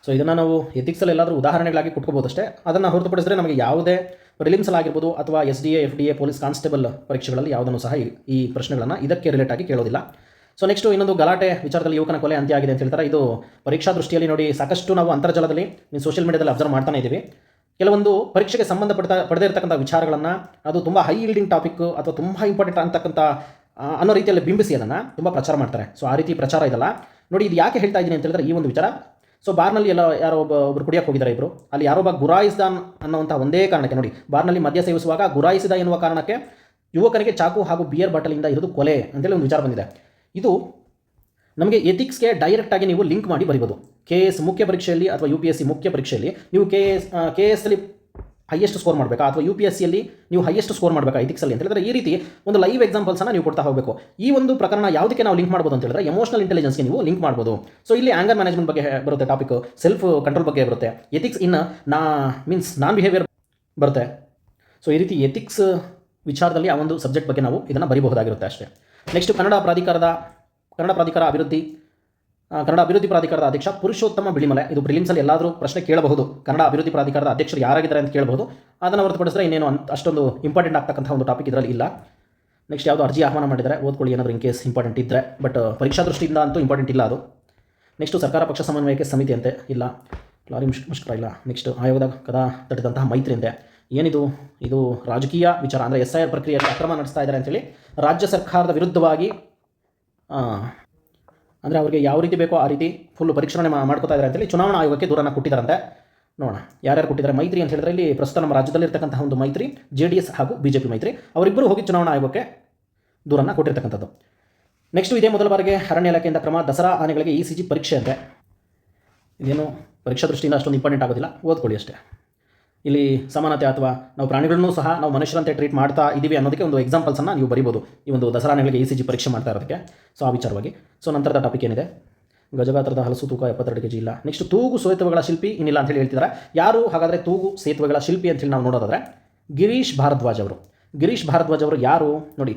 ಸೊ ಇದನ್ನು ನಾವು ಎಥಿಕ್ಸಲ್ಲಿ ಎಲ್ಲಾದರೂ ಉದಾಹರಣೆಗಳಾಗಿ ಕೊಟ್ಕೋಬೋದು ಅಷ್ಟೇ. ಅದನ್ನು ಹೊರತುಪಡಿಸಿದ್ರೆ ನಮಗೆ ಯಾವುದೇ ಪ್ರಿಲಿಮ್ಸಲ್ಲಾಗಿರ್ಬೋದು ಅಥವಾ SDA FDA ಪೊಲೀಸ್ ಕಾನ್ಸ್ಟೇಬಲ್ ಪರೀಕ್ಷೆಗಳಲ್ಲಿ ಯಾವುದನ್ನು ಸಹ ಈ ಪ್ರಶ್ನೆಗಳನ್ನು ಇದಕ್ಕೆ ರಿಲೇಟ್ ಆಗಿ ಕೇಳೋದಿಲ್ಲ. ಸೊ ನೆಕ್ಸ್ಟು ಇನ್ನೊಂದು ಗಲಾಟೆ ವಿಚಾರದಲ್ಲಿ ಯುವಕನ ಕೊಲೆ ಅಂತ್ಯ ಆಗಿದೆ ಅಂತ ಹೇಳ್ತಾರೆ. ಇದು ಪರೀಕ್ಷಾ ದೃಷ್ಟಿಯಲ್ಲಿ ನೋಡಿ ಸಾಕಷ್ಟು ನಾವು ಅಂತರ್ಜಾಲದಲ್ಲಿ ಸೋಷಿಯಲ್ ಮೀಡಿಯಾದಲ್ಲಿ ಅಬ್ಸರ್ವ್ ಮಾಡ್ತಾನೆ ಇದ್ದೀವಿ. ಕೆಲವೊಂದು ಪರೀಕ್ಷೆಗೆ ಪಡೆದೇ ಇರತಕ್ಕಂಥ ವಿಚಾರಗಳನ್ನು ಅದು ತುಂಬ ಹೈ ಈಲ್ಡಿಂಗ್ ಟಾಪಿಕ್ ಅಥವಾ ತುಂಬ ಇಂಪಾರ್ಟೆಂಟ್ ಅಂತಕ್ಕಂಥ ಅನ್ನೋ ರೀತಿಯಲ್ಲಿ ಬಿಂಬಿಸಿ ಅದನ್ನು ತುಂಬ ಪ್ರಚಾರ ಮಾಡ್ತಾರೆ. ಸೊ ಆ ರೀತಿ ಪ್ರಚಾರ ಇದಲ್ಲ ನೋಡಿ. ಇದು ಯಾಕೆ ಹೇಳ್ತಾ ಇದ್ದೀನಿ ಅಂತ ಹೇಳಿದ್ರೆ ಈ ಒಂದು ವಿಚಾರ, ಸೊ ಬಾರ್ನಲ್ಲಿ ಯಾರೋ ಒಬ್ಬರು ಕುಡಿಯೋಕ್ಕೆ ಹೋಗಿದ್ದಾರೆ ಇಬ್ಬರು, ಅಲ್ಲಿ ಯಾರೊಬ್ಬ ಗುರಾಯಿಸಿದ ಅನ್ನೋಂಥ ಒಂದೇ ಕಾರಣಕ್ಕೆ ನೋಡಿ, ಬಾರ್ನಲ್ಲಿ ಮದ್ಯ ಸೇವಿಸುವಾಗ ಗುರಾಯಿಸಿದ ಎನ್ನುವ ಕಾರಣಕ್ಕೆ ಯುವಕನಿಗೆ ಚಾಕು ಹಾಗೂ ಬಿಯರ್ ಬಾಟಲಿಂದ ಇರೋದು ಕೊಲೆ ಅಂತೇಳಿ ಒಂದು ವಿಚಾರ ಬಂದಿದೆ. ಇದು ನಮಗೆ ಎಥಿಕ್ಸ್ಗೆ ಡೈರೆಕ್ಟಾಗಿ ನೀವು ಲಿಂಕ್ ಮಾಡಿ ಬರಿಬೋದು. KS ಮುಖ್ಯ ಪರೀಕ್ಷೆಯಲ್ಲಿ ಅಥವಾ UPSC ಮುಖ್ಯ ಪರೀಕ್ಷೆಯಲ್ಲಿ ನೀವು KS ಅಲ್ಲಿ ಹೈಯೆಸ್ಟ್ ಸ್ಕೋರ್ ಮಾಡಬೇಕಾ ಅಥವಾ UPSCಯಲ್ಲಿ ನೀವು ಹೈಯೆಸ್ಟ್ ಸ್ಕೋರ್ ಮಾಡಬೇಕಾ ಎಥಿಕ್ಸಲ್ಲಿ ಅಂತ ಹೇಳಿದ್ರೆ ಈ ರೀತಿ ಒಂದು ಲೈವ್ ಎಕ್ಸಾಂಪಲ್ಸನ್ನು ನೀವು ಕೊಡ್ತಾ ಹೋಗಬೇಕು. ಈ ಒಂದು ಪ್ರಕರಣ ಯಾವುದಕ್ಕೆ ನಾವು ಲಿಂಕ್ ಮಾಡ್ಬೋದು ಅಂತ ಹೇಳಿದ್ರೆ ಎಮೋಷನಲ್ ಇಂಟೆಲಿಜೆನ್ಸ್ಗೆ ನೀವು ಲಿಂಕ್ ಮಾಡ್ಬೋದು. ಸೊ ಇಲ್ಲಿ ಆಂಗರ್ ಮ್ಯಾನೇಜ್ಮೆಂಟ್ ಬಗ್ಗೆ ಬರುತ್ತೆ ಟಾಪಿಕ್, ಸೆಲ್ಫ್ ಕಂಟ್ರೋಲ್ ಬಗ್ಗೆ ಬರುತ್ತೆ, ಎಥಿಕ್ಸ್ ಇನ್ ನಾನ್ ಬಿಹೇವಿಯರ್ ಬರುತ್ತೆ. ಸೊ ಈ ರೀತಿ ಎಥಿಕ್ಸ್ ವಿಚಾರದಲ್ಲಿ ಆ ಒಂದು ಸಬ್ಜೆಕ್ಟ್ ಬಗ್ಗೆ ನಾವು ಇದನ್ನು ಬರೀಬಹುದಾಗಿರುತ್ತೆ ಅಷ್ಟೇ. ನೆಕ್ಸ್ಟ್ ಕನ್ನಡ ಅಭಿವೃದ್ಧಿ ಪ್ರಾಧಿಕಾರದ ಅಧ್ಯಕ್ಷ ಪುರುಷೋತ್ತಮ ಬಿಳಿಮಲೆ. ಇದು ಪ್ರಿಲಿಮ್ಸಲ್ಲಿ ಎಲ್ಲಾದರೂ ಪ್ರಶ್ನೆ ಕೇಳಬಹುದು. ಕನ್ನಡ ಅಭಿವೃದ್ಧಿ ಪ್ರಾಧಿಕಾರದ ಅಧ್ಯಕ್ಷರು ಯಾರಾಗಿದ್ದಾರೆ ಅಂತ ಕೇಳಬಹುದು. ಅದನ್ನು ಹೊರತುಪಡಿಸಿದ್ರೆ ಇನ್ನೇನು ಅಷ್ಟೊಂದು ಇಂಪಾರ್ಟೆಂಟ್ ಆಗ್ತಕ್ಕಂಥ ಒಂದು ಟಾಪಿಕ್ ಇದರಲ್ಲಿ ಇಲ್ಲ. ನೆಕ್ಸ್ಟ್ ಯಾವುದು ಅರ್ಜಿ ಆಹ್ವಾನ ಮಾಡಿದರೆ ಓದ್ಕೊಳ್ಳಿ ಏನಾದರೂ ಇನ್ ಕೇಸ್ ಇಂಪಾರ್ಟೆಂಟ್ ಇದ್ದರೆ, ಬಟ್ ಪರೀಕ್ಷಾ ದೃಷ್ಟಿಯಿಂದ ಅಂತೂ ಇಂಪಾರ್ಟೆಂಟ್ ಇಲ್ಲ ಅದು. ನೆಕ್ಸ್ಟು ಸರ್ಕಾರ ಪಕ್ಷ ಸಮನ್ವಯಕ್ಕೆ ಸಮಿತಿ ಅಂತೆ ಇಲ್ಲ, ಲಾರಿ ಮುಷ್ಕರ ಇಲ್ಲ. ನೆಕ್ಸ್ಟ್ ಆಯೋಗದ ಕದ ತಟ್ಟಿದಂತಹ ಮೈತ್ರಿ ಅಂತೆ. ಏನಿದು? ಇದು ರಾಜಕೀಯ ವಿಚಾರ, ಅಂದರೆ SIR ಪ್ರಕ್ರಿಯೆಯಲ್ಲಿ ಅಕ್ರಮ ನಡೆಸ್ತಾ ಇದ್ದಾರೆ ಅಂತೇಳಿ ರಾಜ್ಯ ಸರ್ಕಾರದ ವಿರುದ್ಧವಾಗಿ ಅಂದರೆ ಅವರಿಗೆ ಯಾವ ರೀತಿ ಬೇಕೋ ಆ ರೀತಿ ಫುಲ್ ಪರಿಷ್ಕರಣೆ ಮಾಡ್ಕೋತಾ ಇದ್ದಾರೆ ಅಂತೇಳಿ ಚುನಾವಣಾ ಆಯೋಗಕ್ಕೆ ದೂರನ್ನು ಕೊಟ್ಟಿದ್ದಾರಂತೆ. ನೋಡೋಣ ಯಾರ್ಯಾರು ಕೊಟ್ಟಿದ್ದಾರೆ. ಮೈತ್ರಿ ಅಂತ ಹೇಳಿದ್ರೆ ಇಲ್ಲಿ ಪ್ರಸ್ತುತ ನಮ್ಮ ರಾಜ್ಯದಲ್ಲಿ ಇರ್ತಕ್ಕಂತಹ ಒಂದು ಮೈತ್ರಿ JDS ಹಾಗೂ BJP ಮೈತ್ರಿ, ಅವರಿಬ್ಬರು ಹೋಗಿ ಚುನಾವಣಾ ಆಯೋಗಕ್ಕೆ ದೂರನ್ನು ಕೊಟ್ಟಿರ್ತಕ್ಕಂಥದ್ದು. ನೆಕ್ಸ್ಟು ಇದೇ ಮೊದಲ ಬಾರಿಗೆ ಅರಣ್ಯ ಇಲಾಖೆಯಿಂದ ಕ್ರಮ, ದಸರಾ ಆನೆಗಳಿಗೆ ECG ಪರೀಕ್ಷೆ ಅಂತೆ. ಇದೇನು ಪರೀಕ್ಷಾ ದೃಷ್ಟಿಯಿಂದ ಅಷ್ಟೊಂದು ಇಂಪಾರ್ಟೆಂಟ್ ಆಗೋದಿಲ್ಲ, ಓದ್ಕೊಳ್ಳಿ ಅಷ್ಟೇ. ಇಲ್ಲಿ ಸಮಾನತೆ ಅಥವಾ ನಾವು ಪ್ರಾಣಿಗಳನ್ನೂ ಸಹ ನಾವು ಮನುಷ್ಯರಂತೆ ಟ್ರೀಟ್ ಮಾಡ್ತಾ ಇದ್ದೀವಿ ಅನ್ನೋದಕ್ಕೆ ಒಂದು ಎಕ್ಸಾಂಪಲ್ಸನ್ನು ನೀವು ಬರೀಬೋದು ಈ ಒಂದು ದಸರಾ ಆನೆಗಳಿಗೆ ECG ಪರೀಕ್ಷೆ ಮಾಡ್ತಾ ಇರೋದಕ್ಕೆ. ಸೊ ಆ ವಿಚಾರವಾಗಿ. ಸೊ ನಂತರದ ಟಾಪಿಕ್ ಏನಿದೆ, ಗಜಗಾತ್ರದ ಹಲಸು ತೂಕ 72 kg ಇಲ್ಲ. ನೆಕ್ಸ್ಟ್ ತೂಗು ಸೇತುವೆಗಳ ಶಿಲ್ಪಿ ಇನ್ನಿಲ್ಲ ಅಂತೇಳಿ ಹೇಳ್ತಿದ್ದಾರೆ. ಯಾರು ಹಾಗಾದರೆ ತೂಗು ಸೇತುವೆಗಳ ಶಿಲ್ಪಿ ಅಂತೇಳಿ ನಾವು ನೋಡೋದಾದರೆ ಗಿರೀಶ್ ಭಾರದ್ವಾಜ್ ಅವರು ಯಾರು ನೋಡಿ.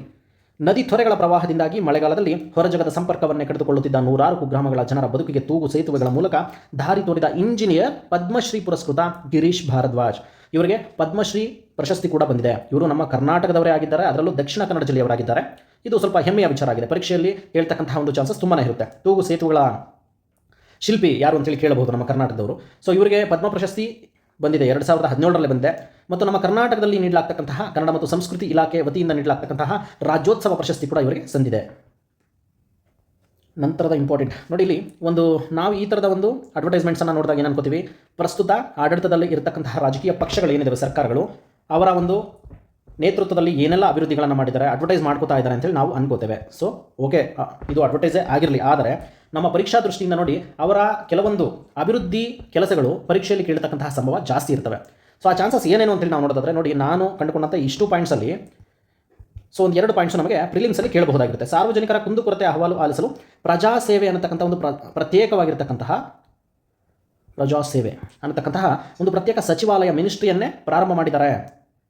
ನದಿ ತೊರೆಗಳ ಪ್ರವಾಹದಿಂದಾಗಿ ಮಳೆಗಾಲದಲ್ಲಿ ಹೊರಜಗದ ಸಂಪರ್ಕವನ್ನೇ ಕಡಿದುಕೊಳ್ಳುತ್ತಿದ್ದ ನೂರಾರು ಕುಗ್ರಾಮಗಳ ಜನರ ಬದುಕಿಗೆ ತೂಗು ಸೇತುವೆಗಳ ಮೂಲಕ ದಾರಿ ತೋರಿದ ಇಂಜಿನಿಯರ್, ಪದ್ಮಶ್ರೀ ಪುರಸ್ಕೃತ ಗಿರೀಶ್ ಭಾರದ್ವಾಜ್. ಇವರಿಗೆ ಪದ್ಮಶ್ರೀ ಪ್ರಶಸ್ತಿ ಕೂಡ ಬಂದಿದೆ. ಇವರು ನಮ್ಮ ಕರ್ನಾಟಕದವರೇ ಆಗಿದ್ದಾರೆ, ಅದರಲ್ಲೂ ದಕ್ಷಿಣ ಕನ್ನಡ ಜಿಲ್ಲೆಯವರಾಗಿದ್ದಾರೆ. ಇದು ಸ್ವಲ್ಪ ಹೆಮ್ಮೆಯ ವಿಚಾರ ಆಗಿದೆ. ಪರೀಕ್ಷೆಯಲ್ಲಿ ಹೇಳ್ತಕ್ಕಂತಹ ಒಂದು ಚಾನ್ಸಸ್ ತುಂಬಾ ಇರುತ್ತೆ. ತೂಗು ಸೇತುವೆಗಳ ಶಿಲ್ಪಿ ಯಾರು ಅಂತೇಳಿ ಕೇಳಬಹುದು ನಮ್ಮ ಕರ್ನಾಟಕದವರು. ಸೊ ಇವರಿಗೆ ಪದ್ಮ ಪ್ರಶಸ್ತಿ ಬಂದಿದೆ, 2017ರಲ್ಲಿ ಬಂದಿದೆ. ಮತ್ತು ನಮ್ಮ ಕರ್ನಾಟಕದಲ್ಲಿ ನೀಡಲಾಗ್ತಕ್ಕಂತಹ ಕನ್ನಡ ಮತ್ತು ಸಂಸ್ಕೃತಿ ಇಲಾಖೆ ವತಿಯಿಂದ ನೀಡಲಾಗ್ತಕ್ಕಂತಹ ರಾಜ್ಯೋತ್ಸವ ಪ್ರಶಸ್ತಿ ಕೂಡ ಇವರಿಗೆ ಸಂದಿದೆ. ನಂತರದ ಇಂಪಾರ್ಟೆಂಟ್ ನೋಡಿ, ಇಲ್ಲಿ ಒಂದು ನಾವು ಈ ಥರದ ಒಂದು ಅಡ್ವರ್ಟೈಸ್ಮೆಂಟ್ಸನ್ನು ನೋಡಿದಾಗ ಏನು ಅನ್ಕೋತೀವಿ, ಪ್ರಸ್ತುತ ಆಡಳಿತದಲ್ಲಿ ಇರತಕ್ಕಂತಹ ರಾಜಕೀಯ ಪಕ್ಷಗಳು ಏನಿದ್ದಾವೆ, ಸರ್ಕಾರಗಳು, ಅವರ ಒಂದು ನೇತೃತ್ವದಲ್ಲಿ ಏನೆಲ್ಲ ಅಭಿವೃದ್ಧಿಗಳನ್ನು ಮಾಡಿದ್ದಾರೆ, ಅಡ್ವರ್ಟೈಸ್ ಮಾಡ್ಕೋತಾ ಇದ್ದಾರೆ ಅಂತೇಳಿ ನಾವು ಅನ್ಕೋತೇವೆ. ಸೊ ಓಕೆ, ಇದು ಅಡ್ವರ್ಟೈಸೇ ಆಗಿರಲಿ, ಆದರೆ ನಮ್ಮ ಪರೀಕ್ಷಾ ದೃಷ್ಟಿಯಿಂದ ನೋಡಿ ಅವರ ಕೆಲವೊಂದು ಅಭಿವೃದ್ಧಿ ಕೆಲಸಗಳು ಪರೀಕ್ಷೆಯಲ್ಲಿ ಕೇಳತಕ್ಕಂತಹ ಸಂಭವ ಜಾಸ್ತಿ ಇರ್ತವೆ. ಸೊ ಆ ಚಾನ್ಸಸ್ ಏನೇನು ಅಂತೇಳಿ ನಾವು ನೋಡೋದಾದರೆ ನೋಡಿ, ನಾನು ಕಂಡುಕೊಂಡಂಥ ಇಷ್ಟು ಪಾಯಿಂಟ್ಸಲ್ಲಿ ಸೊ ಒಂದು 2 ಪಾಯಿಂಟ್ಸ್ ನಮಗೆ ಪ್ರಿಲಿಮ್ಸಲ್ಲಿ ಕೇಳಬಹುದಾಗಿರುತ್ತೆ. ಸಾರ್ವಜನಿಕರ ಕುಂದುಕೊರತೆ ಅಹವಾಲು ಆಲಿಸಲು ಪ್ರಜಾಸೇವೆ ಅನ್ನತಕ್ಕಂಥ ಒಂದು ಪ್ರತ್ಯೇಕವಾಗಿರ್ತಕ್ಕಂತಹ ಒಂದು ಪ್ರತ್ಯೇಕ ಸಚಿವಾಲಯ ಮಿನಿಸ್ಟ್ರಿಯನ್ನೇ ಪ್ರಾರಂಭ ಮಾಡಿದ್ದಾರೆ.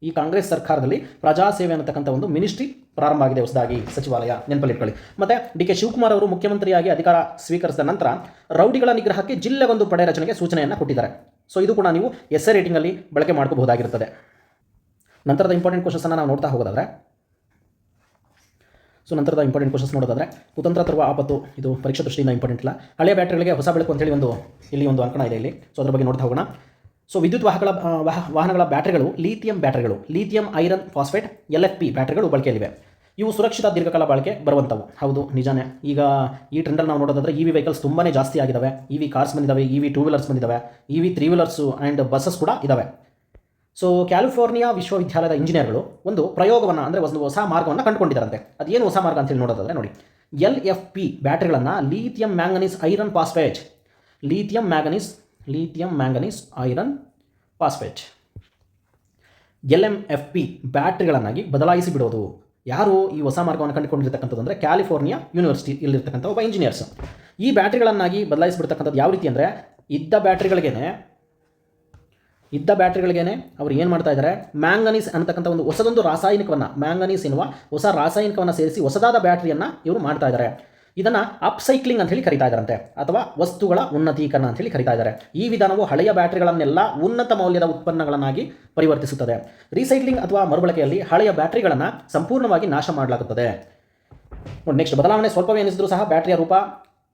ಈ ಕಾಂಗ್ರೆಸ್ ಸರ್ಕಾರದಲ್ಲಿ ಪ್ರಜಾಸೇವೆ ಅನ್ನತಕ್ಕಂಥ ಒಂದು ಮಿನಿಸ್ಟ್ರಿ ಪ್ರಾರಂಭ ಆಗಿದೆ ಹೊಸದಾಗಿ, ಸಚಿವಾಲಯ ನೆನಪಲ್ಲಿಟ್ಕೊಳ್ಳಿ. ಮತ್ತು DK ಶಿವಕುಮಾರ್ ಅವರು ಮುಖ್ಯಮಂತ್ರಿಯಾಗಿ ಅಧಿಕಾರ ಸ್ವೀಕರಿಸಿದ ನಂತರ ರೌಡಿಗಳ ನಿಗ್ರಹಕ್ಕೆ ಜಿಲ್ಲೆಗೊಂದು ಪಡೆ ರಚನೆಗೆ ಸೂಚನೆಯನ್ನು ಕೊಟ್ಟಿದ್ದಾರೆ. ಸೊ ಇದು ಕೂಡ ನೀವು SI ರೇಟಿಂಗಲ್ಲಿ ಬಳಕೆ ಮಾಡ್ಕೋಬಹುದಾಗಿರುತ್ತದೆ. ನಂತರದ ಇಂಪಾರ್ಟೆಂಟ್ ಕ್ವಶನ್ಸನ್ನು ನಾವು ನೋಡ್ತಾ ಹೋಗೋದಾದರೆ ಕುತಂತ್ರ ತರುವ ಆಪತ್ತು, ಇದು ಪರೀಕ್ಷಾ ದೃಷ್ಟಿಯಿಂದ ಇಂಪಾರ್ಟೆಂಟ್ ಇಲ್ಲ. ಹಳೆಯ ಬ್ಯಾಟರಿಗಳಿಗೆ ಹೊಸ ಬೆಳಕು ಅಂತೇಳಿ ಇಲ್ಲಿ ಒಂದು ಅಂಕಣ ಇದೆ ಇಲ್ಲಿ. ಸೊ ಅದರ ಬಗ್ಗೆ ನೋಡ್ತಾ ಹೋಗೋಣ. ಸೊ ವಿದ್ಯುತ್ ವಾಹನಗಳ ಬ್ಯಾಟರಿಗಳು ಲೀಥಿಯಂ ಐರನ್ ಫಾಸ್ಫೇಟ್ LFP ಬ್ಯಾಟರಿಗಳು ಬಳಕೆಯಲ್ಲಿವೆ. ಇವು ಸುರಕ್ಷಿತ ದೀರ್ಘಕಾಲ ಬಳಕೆ ಬರುವಂಥವು. ಹೌದು, ನಿಜಾನೇ. ಈಗ ಈ ಟ್ರೆಂಡಲ್ಲಿ ನಾವು ನೋಡೋದಾದರೆ EV ವೆಹಿಕಲ್ಸ್ ತುಂಬಾ ಜಾಸ್ತಿ ಆಗಿದ್ದಾವೆ. EV ಕಾರ್ಸ್ ಬಂದಿದ್ದಾವೆ, EV 2 ವೀಲರ್ಸ್ ಬಂದಿದ್ದಾವೆ, EV 3 ವೀಲರ್ಸು ಆ್ಯಂಡ್ ಬಸ್ಸಸ್ ಕೂಡ ಇದ್ದಾವೆ. ಸೊ ಕ್ಯಾಲಿಫೋರ್ನಿಯಾ ವಿಶ್ವವಿದ್ಯಾಲಯದ ಇಂಜಿನಿಯರ್ಗಳು ಒಂದು ಪ್ರಯೋಗವನ್ನು, ಅಂದರೆ ಒಂದು ಹೊಸ ಮಾರ್ಗವನ್ನು ಕಂಡುಕೊಂಡಿದ್ದಾರಂತೆ. ಅದೇನು ಹೊಸ ಮಾರ್ಗ ಅಂತೇಳಿ ನೋಡೋದಾದರೆ ನೋಡಿ, LFP ಬ್ಯಾಟರಿಗಳನ್ನು lithium manganese iron phosphate LMFP ಬ್ಯಾಟರಿಗಳನ್ನಾಗಿ ಬದಲಾಯಿಸಿ ಬಿಡೋದು. ಯಾರು ಈ ಹೊಸ ಮಾರ್ಗವನ್ನು ಕಂಡುಕೊಂಡಿರ್ತಕ್ಕಂಥದ್ದು ಅಂದರೆ ಕ್ಯಾಲಿಫೋರ್ನಿಯಾ ಯೂನಿವರ್ಸಿಟಿ ಇಲ್ಲಿರ್ತಕ್ಕಂಥ ಒಬ್ಬ ಇಂಜಿನಿಯರ್ಸ್. ಈ ಬ್ಯಾಟರಿಗಳನ್ನಾಗಿ ಬದಲಾಯಿಸಿಬಿಡ್ತಕ್ಕಂಥದ್ದು ಯಾವ ರೀತಿ ಅಂದರೆ, ಇದ್ದ ಬ್ಯಾಟರಿಗಳಿಗೇನೆ ಅವರು ಏನು ಮಾಡ್ತಾ ಇದ್ದಾರೆ, ಮ್ಯಾಂಗನೀಸ್ ಅನ್ನತಕ್ಕಂಥ ಒಂದು ಹೊಸದೊಂದು ರಾಸಾಯನಿಕವನ್ನು, ಮ್ಯಾಂಗನೀಸ್ ಎನ್ನುವ ಹೊಸ ರಾಸಾಯನಿಕವನ್ನು ಸೇರಿಸಿ ಹೊಸದಾದ ಬ್ಯಾಟರಿಯನ್ನು ಇವರು ಮಾಡ್ತಾ ಇದ್ದಾರೆ. ಇದನ್ನು ಅಪ್ಸೈಕ್ಲಿಂಗ್ ಅಂತ ಹೇಳಿ ಕರೀತಾ ಇದ್ದಾರಂತೆ, ಅಥವಾ ವಸ್ತುಗಳ ಉನ್ನತೀಕರಣ ಅಂತ ಹೇಳಿ ಕರೀತಾ ಇದ್ದಾರೆ. ಈ ವಿಧಾನವು ಹಳೆಯ ಬ್ಯಾಟರಿಗಳನ್ನೆಲ್ಲ ಉನ್ನತ ಮೌಲ್ಯದ ಉತ್ಪನ್ನಗಳನ್ನಾಗಿ ಪರಿವರ್ತಿಸುತ್ತದೆ. ರೀಸೈಕ್ಲಿಂಗ್ ಅಥವಾ ಮರುಬಳಕೆಯಲ್ಲಿ ಹಳೆಯ ಬ್ಯಾಟರಿಗಳನ್ನು ಸಂಪೂರ್ಣವಾಗಿ ನಾಶ ಮಾಡಲಾಗುತ್ತದೆ. ನೆಕ್ಸ್ಟ್, ಬದಲಾವಣೆ ಸ್ವಲ್ಪವೇ ಎನಿಸಿದ್ರೂ ಸಹ ಬ್ಯಾಟರಿಯ ರೂಪ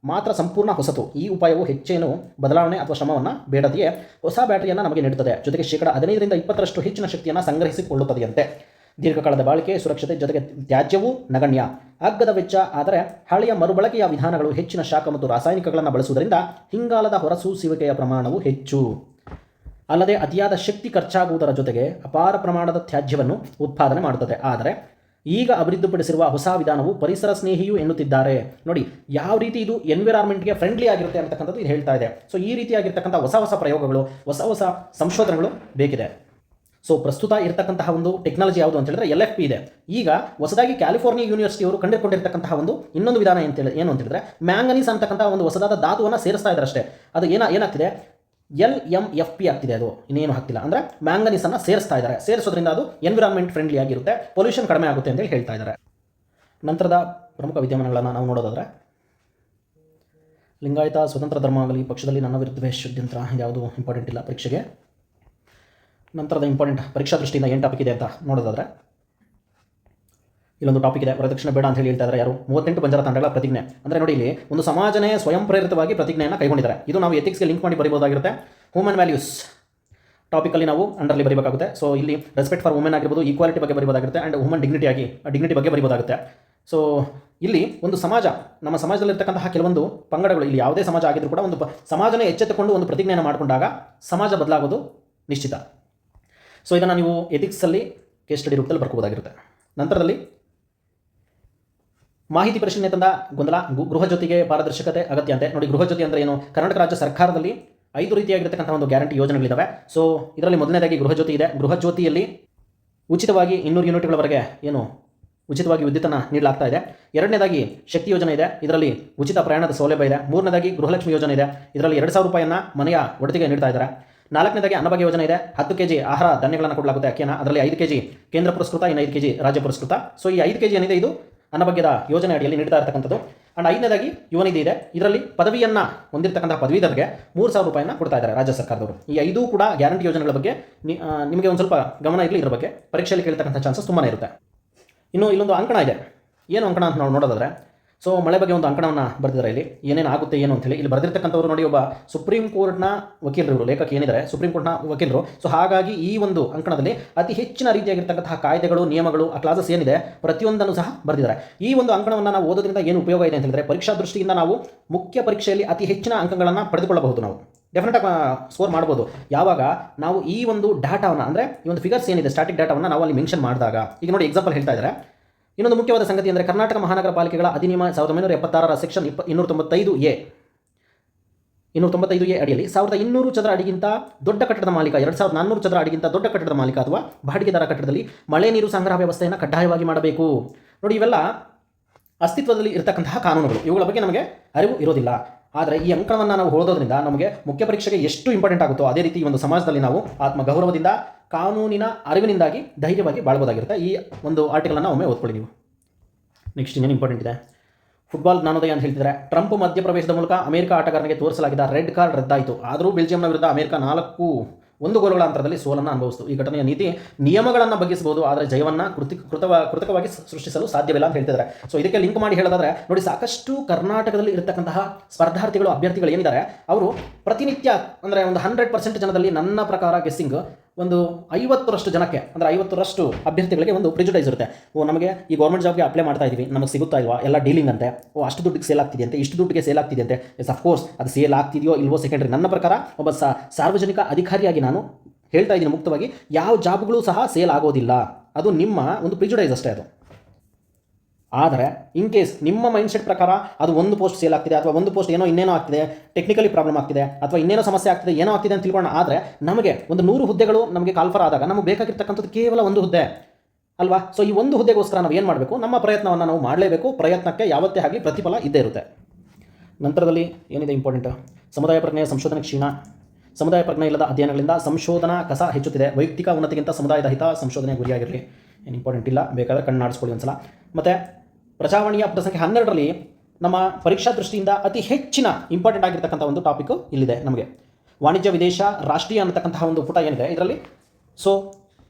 ಮಾತ್ರ ಸಂಪೂರ್ಣ ಹೊಸತು. ಈ ಉಪಾಯವು ಹೆಚ್ಚೇನು ಬದಲಾವಣೆ ಅಥವಾ ಶ್ರಮವನ್ನು ಬೇಡದೆಯೇ ಹೊಸ ಬ್ಯಾಟರಿಯನ್ನು ನಮಗೆ ನೀಡುತ್ತದೆ. ಜೊತೆಗೆ 15% 20% ಹೆಚ್ಚಿನ ಶಕ್ತಿಯನ್ನು ಸಂಗ್ರಹಿಸಿಕೊಳ್ಳುತ್ತದೆಯಂತೆ. ದೀರ್ಘಕಾಲದ ಬಾಳಿಕೆ, ಸುರಕ್ಷತೆ, ಜೊತೆಗೆ ತ್ಯಾಜ್ಯವೂ ನಗಣ್ಯ. ಅಗ್ಗದ ವೆಚ್ಚ, ಆದರೆ ಹಳೆಯ ಮರುಬಳಕೆಯ ವಿಧಾನಗಳು ಹೆಚ್ಚಿನ ಶಾಖ ಮತ್ತು ರಾಸಾಯನಿಕಗಳನ್ನು ಬಳಸುವುದರಿಂದ ಇಂಗಾಲದ ಹೊರಸೂಸುವಿಕೆಯ ಪ್ರಮಾಣವು ಹೆಚ್ಚು. ಅಲ್ಲದೆ ಅತಿಯಾದ ಶಕ್ತಿ ಖರ್ಚಾಗುವುದರ ಜೊತೆಗೆ ಅಪಾರ ಪ್ರಮಾಣದ ತ್ಯಾಜ್ಯವನ್ನು ಉತ್ಪಾದನೆ ಮಾಡುತ್ತದೆ. ಆದರೆ ಈಗ ಅಭಿವೃದ್ಧಿಪಡಿಸಿರುವ ಹೊಸ ವಿಧಾನವು ಪರಿಸರ ಸ್ನೇಹಿಯೂ ಎನ್ನುತ್ತಿದ್ದಾರೆ. ನೋಡಿ ಯಾವ ರೀತಿ ಇದು ಎನ್ವಿರಾನ್ಮೆಂಟ್ಗೆ ಫ್ರೆಂಡ್ಲಿ ಆಗಿರುತ್ತೆ ಅಂತಕ್ಕಂಥದ್ದು ಇದು ಹೇಳ್ತಾ ಇದೆ. ಸೊ ಈ ರೀತಿಯಾಗಿರ್ತಕ್ಕಂಥ ಹೊಸ ಪ್ರಯೋಗಗಳು, ಹೊಸ ಸಂಶೋಧನೆಗಳು ಬೇಕಿದೆ. ಸೊ ಪ್ರಸ್ತುತ ಇರತಕ್ಕಂತಹ ಒಂದು ಟೆಕ್ನಾಲಜಿ ಯಾವುದು ಅಂತ ಹೇಳಿದ್ರೆ LFP ಇದೆ. ಈಗ ಹೊಸದಾಗಿ ಕ್ಯಾಲಿಫೋರ್ನಿಯಾ ಯೂನಿವರ್ಸಿಟಿಯವರು ಕಂಡುಕೊಂಡಿರ್ತಕ್ಕಂತಹ ಒಂದು ಇನ್ನೊಂದು ವಿಧಾನ ಏನು ಅಂತ ಹೇಳಿದ್ರೆ ಮ್ಯಾಂಗನೀಸ್ ಅಂತಕ್ಕಂತಹ ಒಂದು ಹೊಸದಾದ ಧಾತುವನ್ನು ಸೇರಿಸ್ತಾ ಇದ್ದಾರೆ ಅಷ್ಟೇ. ಅದು ಏನಾಗ್ತಿದೆ LMFP ಆಗ್ತಿದೆ, ಅದು ಇನ್ನೇನು ಆಗ್ತಿಲ್ಲ. ಅಂದರೆ ಮ್ಯಾಂಗನೀಸನ್ನು ಸೇರಿಸ್ತಾ ಇದ್ದಾರೆ. ಸೇರಿಸೋದ್ರಿಂದ ಅದು ಎನ್ವಿರಾನ್ಮೆಂಟ್ ಫ್ರೆಂಡ್ಲಿ ಆಗಿರುತ್ತೆ, ಪೊಲ್ಯೂಷನ್ ಕಡಿಮೆ ಆಗುತ್ತೆ ಅಂತೇಳಿ ಹೇಳ್ತಾ ಇದ್ದಾರೆ. ನಂತರದ ಪ್ರಮುಖ ವಿದ್ಯಮಾನಗಳನ್ನು ನಾವು ನೋಡೋದಾದರೆ ಲಿಂಗಾಯತ ಸ್ವತಂತ್ರ ಧರ್ಮ ಆಗಲಿ, ಪಕ್ಷದಲ್ಲಿ ನನ್ನ ವಿರುದ್ಧವೇ ಷಡ್ಯಂತ್ರ, ಯಾವುದು ಇಂಪಾರ್ಟೆಂಟ್ ಇಲ್ಲ ಪರೀಕ್ಷೆಗೆ. ನಂತರದ ಇಂಪಾರ್ಟೆಂಟ್ ಪರೀಕ್ಷಾ ದೃಷ್ಟಿಯಿಂದ ಏನು ಟಾಪಿಕ್ ಇದೆ ಅಂತ ನೋಡೋದಾದರೆ ಇಲ್ಲೊಂದು ಟಾಪಿಕ್ ಇದೆ, ವರದಕ್ಷಿಣೆ ಬೇಡ ಅಂತ ಹೇಳಿ ಹೇಳ್ತಾ ಇದ್ದಾರೆ. ಯಾರು? 38 ಬಂಜಾರ ತಾಂಡಗಳ ಪ್ರತಿಜ್ಞೆ. ಅಂದರೆ ನೋಡಿ, ಇಲ್ಲಿ ಒಂದು ಸಮಾಜನೇ ಸ್ವಯಂ ಪ್ರೇರಿತವಾಗಿ ಪ್ರತಿಜ್ಞೆಯನ್ನು ಕೈಗೊಂಡಿದ್ದಾರೆ. ಇದು ನಾವು ಎಥಿಕ್ಸ್ಗೆ ಲಿಂಕ್ ಮಾಡಿ ಬರೀಬಹುದಾಗಿರುತ್ತೆ. ಹ್ಯೂಮನ್ ವ್ಯಾಲ್ಯೂಸ್ ಟಾಪಿಕಲ್ಲಿ ನಾವು ಅಂಡರ್ಲಿ ಬರೀಬೇಕಾಗುತ್ತೆ. ಸೊ ಇಲ್ಲಿ ರೆಸ್ಪೆಕ್ಟ್ ಫಾರ್ ವುಮೆನ್ ಆಗಿರ್ಬೋದು, ಈಕ್ವಾಲಿಟಿ ಬಗ್ಗೆ ಬರೀಬಹುದಾಗುತ್ತೆ, ಆ್ಯಂಡ್ ವುಮನ್ ಡಿಗ್ನಿಟಿ ಬಗ್ಗೆ ಬರೀಬಹುದಾಗುತ್ತೆ. ಸೊ ಇಲ್ಲಿ ಒಂದು ಸಮಾಜ, ನಮ್ಮ ಸಮಾಜದಲ್ಲಿರ್ತಕ್ಕಂತಹ ಕೆಲವೊಂದು ಪಂಗಡಗಳು, ಇಲ್ಲಿ ಯಾವುದೇ ಸಮಾಜ ಆಗಿದ್ರೂ ಕೂಡ ಒಂದು ಸಮಾಜನೇ ಎಚ್ಚೆತ್ತುಕೊಂಡು ಒಂದು ಪ್ರತಿಜ್ಞೆಯನ್ನು ಮಾಡಿಕೊಂಡಾಗ ಸಮಾಜ ಬದಲಾಗೋದು ನಿಶ್ಚಿತ. ಸೊ ಇದನ್ನು ನೀವು ಎಥಿಕ್ಸಲ್ಲಿ ಕೇಸ್ ಸ್ಟಡಿ ರೂಪದಲ್ಲಿ ಬರ್ಕೋಬೋದಾಗಿರುತ್ತೆ. ನಂತರದಲ್ಲಿ ಮಾಹಿತಿ ಪರಿಶೀಲನೆ ತಂದ ಗೊಂದಲ, ಗೃಹ ಜ್ಯೋತಿಗೆ ಪಾರದರ್ಶಕತೆ ಅಗತ್ಯ ಅಂತೆ. ನೋಡಿ, ಗೃಹ ಜ್ಯೋತಿ ಅಂದರೆ ಏನು? ಕರ್ನಾಟಕ ರಾಜ್ಯ ಸರ್ಕಾರದಲ್ಲಿ 5 ರೀತಿಯಾಗಿರ್ತಕ್ಕಂಥ ಒಂದು ಗ್ಯಾರಂಟಿ ಯೋಜನೆಗಳಿದ್ದಾವೆ. ಸೊ ಇದರಲ್ಲಿ ಮೊದಲನೇದಾಗಿ ಗೃಹ ಜ್ಯೋತಿ ಇದೆ. ಗೃಹ ಜ್ಯೋತಿಯಲ್ಲಿ ಉಚಿತವಾಗಿ 200 ಯೂನಿಟ್ಗಳವರೆಗೆ ಉಚಿತವಾಗಿ ವಿದ್ಯುತ್ತನ್ನು ನೀಡಲಾಗ್ತಾ ಇದೆ. ಎರಡನೇದಾಗಿ ಶಕ್ತಿ ಯೋಜನೆ ಇದೆ, ಇದರಲ್ಲಿ ಉಚಿತ ಪ್ರಯಾಣದ ಸೌಲಭ್ಯ ಇದೆ. ಮೂರನೇದಾಗಿ ಗೃಹಲಕ್ಷ್ಮಿ ಯೋಜನೆ ಇದೆ, ಇದರಲ್ಲಿ 2,000 ರೂಪಾಯಿಯನ್ನು ಮನೆಯ ಒಡತಿಗೆ ನೀಡ್ತಾ ಇದ್ದಾರೆ. ನಾಲ್ಕನೇದಾಗಿ ಅನ್ನಭಾಗ್ಯ ಯೋಜನೆ ಇದೆ, 10 kg ಆಹಾರ ಧಾನ್ಯಗಳನ್ನು ಕೊಡಲಾಗುತ್ತೆ ಅಕ್ಕಿಯನ್ನು, ಅದರಲ್ಲಿ 5 kg ಕೇಂದ್ರ ಪುರಸ್ಕೃತ, ಇನ್ನು 5 kg ರಾಜ್ಯ ಪುರಸ್ಕೃತ. ಸೊ ಈ 5 kg ಏನಿದೆ ಇದು ಅನ್ನಭಾಗ್ಯದ ಯೋಜನೆ ಅಡಿಯಲ್ಲಿ ನೀಡ್ತಾ ಇರತಕ್ಕಂಥದ್ದು. ಆ್ಯಂಡ್ 5ನೇದಾಗಿ ಯುವನಿಧಿ ಇದೆ, ಇದರಲ್ಲಿ ಪದವಿಯನ್ನು ಹೊಂದಿರತಕ್ಕಂಥ ಪದವೀಧರಿಗೆ 3,000 ರೂಪಾಯಿನ ಕೊಡ್ತಾ ಇದ್ದಾರೆ ರಾಜ್ಯ ಸರ್ಕಾರದವರು. ಈ 5 ಕೂಡ ಗ್ಯಾರಂಟಿ ಯೋಜನೆಗಳ ಬಗ್ಗೆ ನಿಮಗೆ ಒಂದು ಸ್ವಲ್ಪ ಗಮನ ಇರಲಿ. ಇದರ ಬಗ್ಗೆ ಪರೀಕ್ಷೆಯಲ್ಲಿ ಕೇಳ್ತಕ್ಕಂಥ ಚಾನ್ಸಸ್ ತುಂಬಾ ಇರುತ್ತೆ. ಇನ್ನು ಇಲ್ಲೊಂದು ಅಂಕಣ ಇದೆ, ಏನು ಅಂಕಣ ಅಂತ ನಾವು ನೋಡೋದಾದರೆ, ಸೊ ಮಳೆ ಬಗ್ಗೆ ಒಂದು ಅಂಕಣವನ್ನು ಬರೆದಿದ್ದಾರೆ. ಇಲ್ಲಿ ಏನೇನು ಆಗುತ್ತೆ ಏನು ಅಂತೇಳಿ ಇಲ್ಲಿ ಬರೆದಿರ್ತಕ್ಕಂಥವ್ರು ನೋಡಿ, ಒಬ್ಬ ಸುಪ್ರೀಂ ಕೋರ್ಟ್ನ ವಕೀಲರು, ಲೇಖಕ ಏನಿದ್ದಾರೆ ಸುಪ್ರೀಂ ಕೋರ್ಟ್ನ ವಕೀಲರು. ಸೊ ಹಾಗಾಗಿ ಈ ಒಂದು ಅಂಕಣದಲ್ಲಿ ಅತಿ ಹೆಚ್ಚಿನ ರೀತಿಯಾಗಿರ್ತಕ್ಕಂತಹ ಕಾಯ್ದೆಗಳು, ನಿಯಮಗಳು, ಆ ಕ್ಲಾಸಸ್ ಏನಿದೆ ಪ್ರತಿಯೊಂದನ್ನು ಸಹ ಬರೆದಿದ್ದಾರೆ. ಈ ಒಂದು ಅಂಕಣವನ್ನು ನಾವು ಓದೋದ್ರಿಂದ ಏನು ಉಪಯೋಗ ಇದೆ ಅಂತ ಹೇಳಿದ್ರೆ, ಪರೀಕ್ಷಾ ದೃಷ್ಟಿಯಿಂದ ನಾವು ಮುಖ್ಯ ಪರೀಕ್ಷೆಯಲ್ಲಿ ಅತಿ ಹೆಚ್ಚಿನ ಅಂಕಗಳನ್ನು ಪಡೆದುಕೊಳ್ಳಬಹುದು. ನಾವು ಡೆಫಿನೆಟಾಗಿ ಸ್ಕೋರ್ ಮಾಡ್ಬೋದು ಯಾವಾಗ ನಾವು ಈ ಒಂದು ಡಾಟಾವನ್ನು, ಅಂದರೆ ಈ ಒಂದು ಫಿಗರ್ಸ್ ಏನಿದೆ ಸ್ಟಾಟಿಕ್ ಡಾಟಾವನ್ನು ನಾವು ಅಲ್ಲಿ ಮೆನ್ಷನ್ ಮಾಡಿದಾಗ. ಈಗ ನೋಡಿ, ಎಕ್ಸಾಂಪಲ್ ಹೇಳ್ತಾ ಇದ್ದಾರೆ. ಇನ್ನೊಂದು ಮುಖ್ಯವಾದ ಸಂಗತಿ ಅಂದರೆ ಕರ್ನಾಟಕ ಮಹಾನಗರ ಪಾಲಿಕೆಗಳ ಅಧಿನಿಯಮ 1976 ಸೆಕ್ಷನ್ 295A ಅಡಿಯಲ್ಲಿ 1200 ಚದರ ಅಡಿಗಿಂತ ದೊಡ್ಡ ಕಟ್ಟಡದ ಮಾಲೀಕ, 2400 ಚದರ ಅಡಿಗಿಂತ ದೊಡ್ಡ ಕಟ್ಟಡದ ಮಾಲೀಕ ಅಥವಾ ಬಾಡಿಗೆದಾರ ಕಟ್ಟಡದಲ್ಲಿ ಮಳೆ ನೀರು ಸಂಗ್ರಹ ವ್ಯವಸ್ಥೆಯನ್ನು ಕಡ್ಡಾಯವಾಗಿ ಮಾಡಬೇಕು. ನೋಡಿ, ಇವೆಲ್ಲ ಅಸ್ತಿತ್ವದಲ್ಲಿ ಇರತಕ್ಕಂತಹ ಕಾನೂನುಗಳು, ಇವುಗಳ ಬಗ್ಗೆ ನಮಗೆ ಅರಿವು ಇರೋದಿಲ್ಲ. ಆದರೆ ಈ ಅಂಕಣವನ್ನು ನಾವು ಓದೋದ್ರಿಂದ ನಮಗೆ ಮುಖ್ಯ ಪರೀಕ್ಷೆಗೆ ಎಷ್ಟು ಇಂಪಾರ್ಟೆಂಟ್ ಆಗುತ್ತೋ ಅದೇ ರೀತಿ ಈ ಒಂದು ಸಮಾಜದಲ್ಲಿ ನಾವು ಆತ್ಮಗೌರವದಿಂದ, ಕಾನೂನಿನ ಅರಿವಿನಿಂದಾಗಿ ಧೈರ್ಯವಾಗಿ ಬಾಳ್ಬೋದಾಗಿರುತ್ತೆ. ಈ ಒಂದು ಆರ್ಟಿಕಲನ್ನು ಒಮ್ಮೆ ಓದ್ಕೊಳ್ಳಿ ನೀವು. ನೆಕ್ಸ್ಟ್ ಇನ್ನೇನು ಇಂಪಾರ್ಟೆಂಟ್ ಇದೆ, ಫುಟ್ಬಾಲ್ ಜ್ಞಾನೋದಯ ಅಂತ ಹೇಳ್ತಿದ್ದಾರೆ. ಟ್ರಂಪ್ ಮಧ್ಯಪ್ರವೇಶದ ಮೂಲಕ ಅಮೆರಿಕ ಆಟಗಾರನಿಗೆ ತೋರಿಸಲಾಗಿದ್ದ ರೆಡ್ ಕಾರ್ಡ್ ರದ್ದಾಯಿತು. ಆದರೂ ಬೆಲ್ಜಿಯಂನ ವಿರುದ್ಧ ಅಮೆರಿಕ 4-1 ಗೋಲುಗಳ ಅಂತರದಲ್ಲಿ ಸೋಲನ್ನು ಅನುಭವಿಸಿತು. ಈ ಘಟನೆಯ ನೀತಿ ನಿಯಮಗಳನ್ನು ಬಗ್ಗಿಸಬಹುದು, ಆದರೆ ಜಯವನ್ನು ಕೃತಕವಾಗಿ ಸೃಷ್ಟಿಸಲು ಸಾಧ್ಯವಿಲ್ಲ ಅಂತ ಹೇಳ್ತಿದ್ದಾರೆ. ಸೊ ಇದಕ್ಕೆ ಲಿಂಕ್ ಮಾಡಿ ಹೇಳೋದಾದರೆ ನೋಡಿ, ಸಾಕಷ್ಟು ಕರ್ನಾಟಕದಲ್ಲಿ ಇರತಕ್ಕಂತಹ ಸ್ಪರ್ಧಾರ್ಥಿಗಳು, ಅಭ್ಯರ್ಥಿಗಳು ಏನಿದ್ದಾರೆ ಅವರು ಪ್ರತಿನಿತ್ಯ ಅಂದರೆ ಒಂದು 100% ಜನದಲ್ಲಿ ನನ್ನ ಪ್ರಕಾರ ಗೆಸ್ಸಿಂಗ್ ಒಂದು 50ರಷ್ಟು ಜನಕ್ಕೆ, ಅಂದರೆ 50ರಷ್ಟು ಅಭ್ಯರ್ಥಿಗಳಿಗೆ ಒಂದು ಪ್ರಿಜುಡೈಸ್ ಇರುತ್ತೆ. ನಮಗೆ ಈ ಗೌರ್ಮೆಂಟ್ ಜಾಬ್ಗೆ ಅಪ್ಲೈ ಮಾಡ್ತಾ ಇದ್ದೀವಿ, ನಮಗೆ ಸಿಗುತ್ತಾ ಇಲ್ವಾ, ಎಲ್ಲ ಡೀಲಿಂಗ್ ಅಂತೆ, ಅಷ್ಟು ದುಡ್ಡಿಗೆ ಸೇಲ್ ಆಗ್ತಿದೆ ಅಂತೆ, ಇಷ್ಟು ದುಡ್ಡಿಗೆ ಸೇಲ್ ಆಗ್ತಿದೆ ಅಂತೆ. ಎಸ್ ಅಫ್ಕೋರ್ಸ್ ಅದು ಸೇಲ್ ಆಗ್ತಿದೆಯೋ ಇಲ್ವೋ ಸೆಕೆಂಡ್ರಿ. ನನ್ನ ಪ್ರಕಾರ ಒಬ್ಬ ಸಾರ್ವಜನಿಕ ಅಧಿಕಾರಿಯಾಗಿ ನಾನು ಹೇಳ್ತಾ ಇದ್ದೀನಿ ಮುಕ್ತವಾಗಿ, ಯಾವ ಜಾಬ್ಗಳು ಸಹ ಸೇಲ್ ಆಗೋದಿಲ್ಲ. ಅದು ನಿಮ್ಮ ಒಂದು ಪ್ರಿಜುಡೈಸ್ ಅಷ್ಟೇ ಅದು. ಆದರೆ ಇನ್ ಕೇಸ್ ನಿಮ್ಮ ಮೈಂಡ್ಸೆಟ್ ಪ್ರಕಾರ ಅದು ಒಂದು ಪೋಸ್ಟ್ ಸೇಲ್ ಆಗ್ತಿದೆ, ಅಥವಾ ಒಂದು ಪೋಸ್ಟ್ ಇನ್ನೇನೋ ಆಗ್ತಿದೆ, ಟೆಕ್ನಿಕಲಿ ಪ್ರಾಬ್ಲಮ್ ಆಗ್ತಿದೆ, ಅಥವಾ ಇನ್ನೇನೋ ಸಮಸ್ಯೆ ಆಗ್ತಿದೆ, ಏನೋ ಆಗ್ತಿದೆ ಅಂತ ತಿಳ್ಕೊಳ್ಳೋಣ. ಆದರೆ ನಮಗೆ ಒಂದು 100 ಹುದ್ದೆಗಳು ನಮಗೆ ಕಾಲ್ಫರ್ ಆದಾಗ ನಮಗೆ ಬೇಕಾಗಿರ್ತಕ್ಕಂಥದ್ದು ಕೇವಲ 1 ಹುದ್ದೆ ಅಲ್ವಾ. ಸೊ ಈ 1 ಹುದ್ದೆಗೋಸ್ಕರ ನಾವು ಏನು ಮಾಡಬೇಕು, ನಮ್ಮ ಪ್ರಯತ್ನವನ್ನು ನಾವು ಮಾಡಲೇಬೇಕು. ಪ್ರಯತ್ನಕ್ಕೆ ಯಾವತ್ತೇ ಆಗಲಿ ಪ್ರತಿಫಲ ಇದ್ದೇ ಇರುತ್ತೆ. ನಂತರದಲ್ಲಿ ಏನಿದೆ ಇಂಪಾರ್ಟೆಂಟ್, ಸಮುದಾಯ ಪ್ರಜ್ಞೆಯ ಸಂಶೋಧನೆ ಕ್ಷೀಣ. ಸಮುದಾಯ ಪ್ರಜ್ಞೆ ಇಲ್ಲದ ಅಧ್ಯಯನಗಳಿಂದ ಸಂಶೋಧನಾ ಕಸ ಹೆಚ್ಚುತ್ತಿದೆ. ವೈಯಕ್ತಿಕ ಉನ್ನತಿಗಿಂತ ಸಮುದಾಯದ ಹಿತ ಸಂಶೋಧನೆ ಗುರಿಯಾಗಿರಲಿ. ಏನು ಇಂಪಾರ್ಟೆಂಟ್ ಇಲ್ಲ, ಬೇಕಾದರೆ ಕಣ್ಣಾಡಿಸ್ಕೊಳ್ಳಿ ಒಂದ್ಸಲ. ಮತ್ತು ಪ್ರಜಾವಾಣಿಯ ಪುಟ ಸಂಖ್ಯೆ 12ರಲ್ಲಿ ನಮ್ಮ ಪರೀಕ್ಷಾ ದೃಷ್ಟಿಯಿಂದ ಅತಿ ಹೆಚ್ಚಿನ ಇಂಪಾರ್ಟೆಂಟ್ ಆಗಿರ್ತಕ್ಕಂಥ ಒಂದು ಟಾಪಿಕ್ಕು ಇಲ್ಲಿದೆ ನಮಗೆ. ವಾಣಿಜ್ಯ ವಿದೇಶ ರಾಷ್ಟ್ರೀಯ ಅನ್ನತಕ್ಕಂತಹ ಒಂದು ಪುಟ ಏನಿದೆ ಇದರಲ್ಲಿ ಸೊ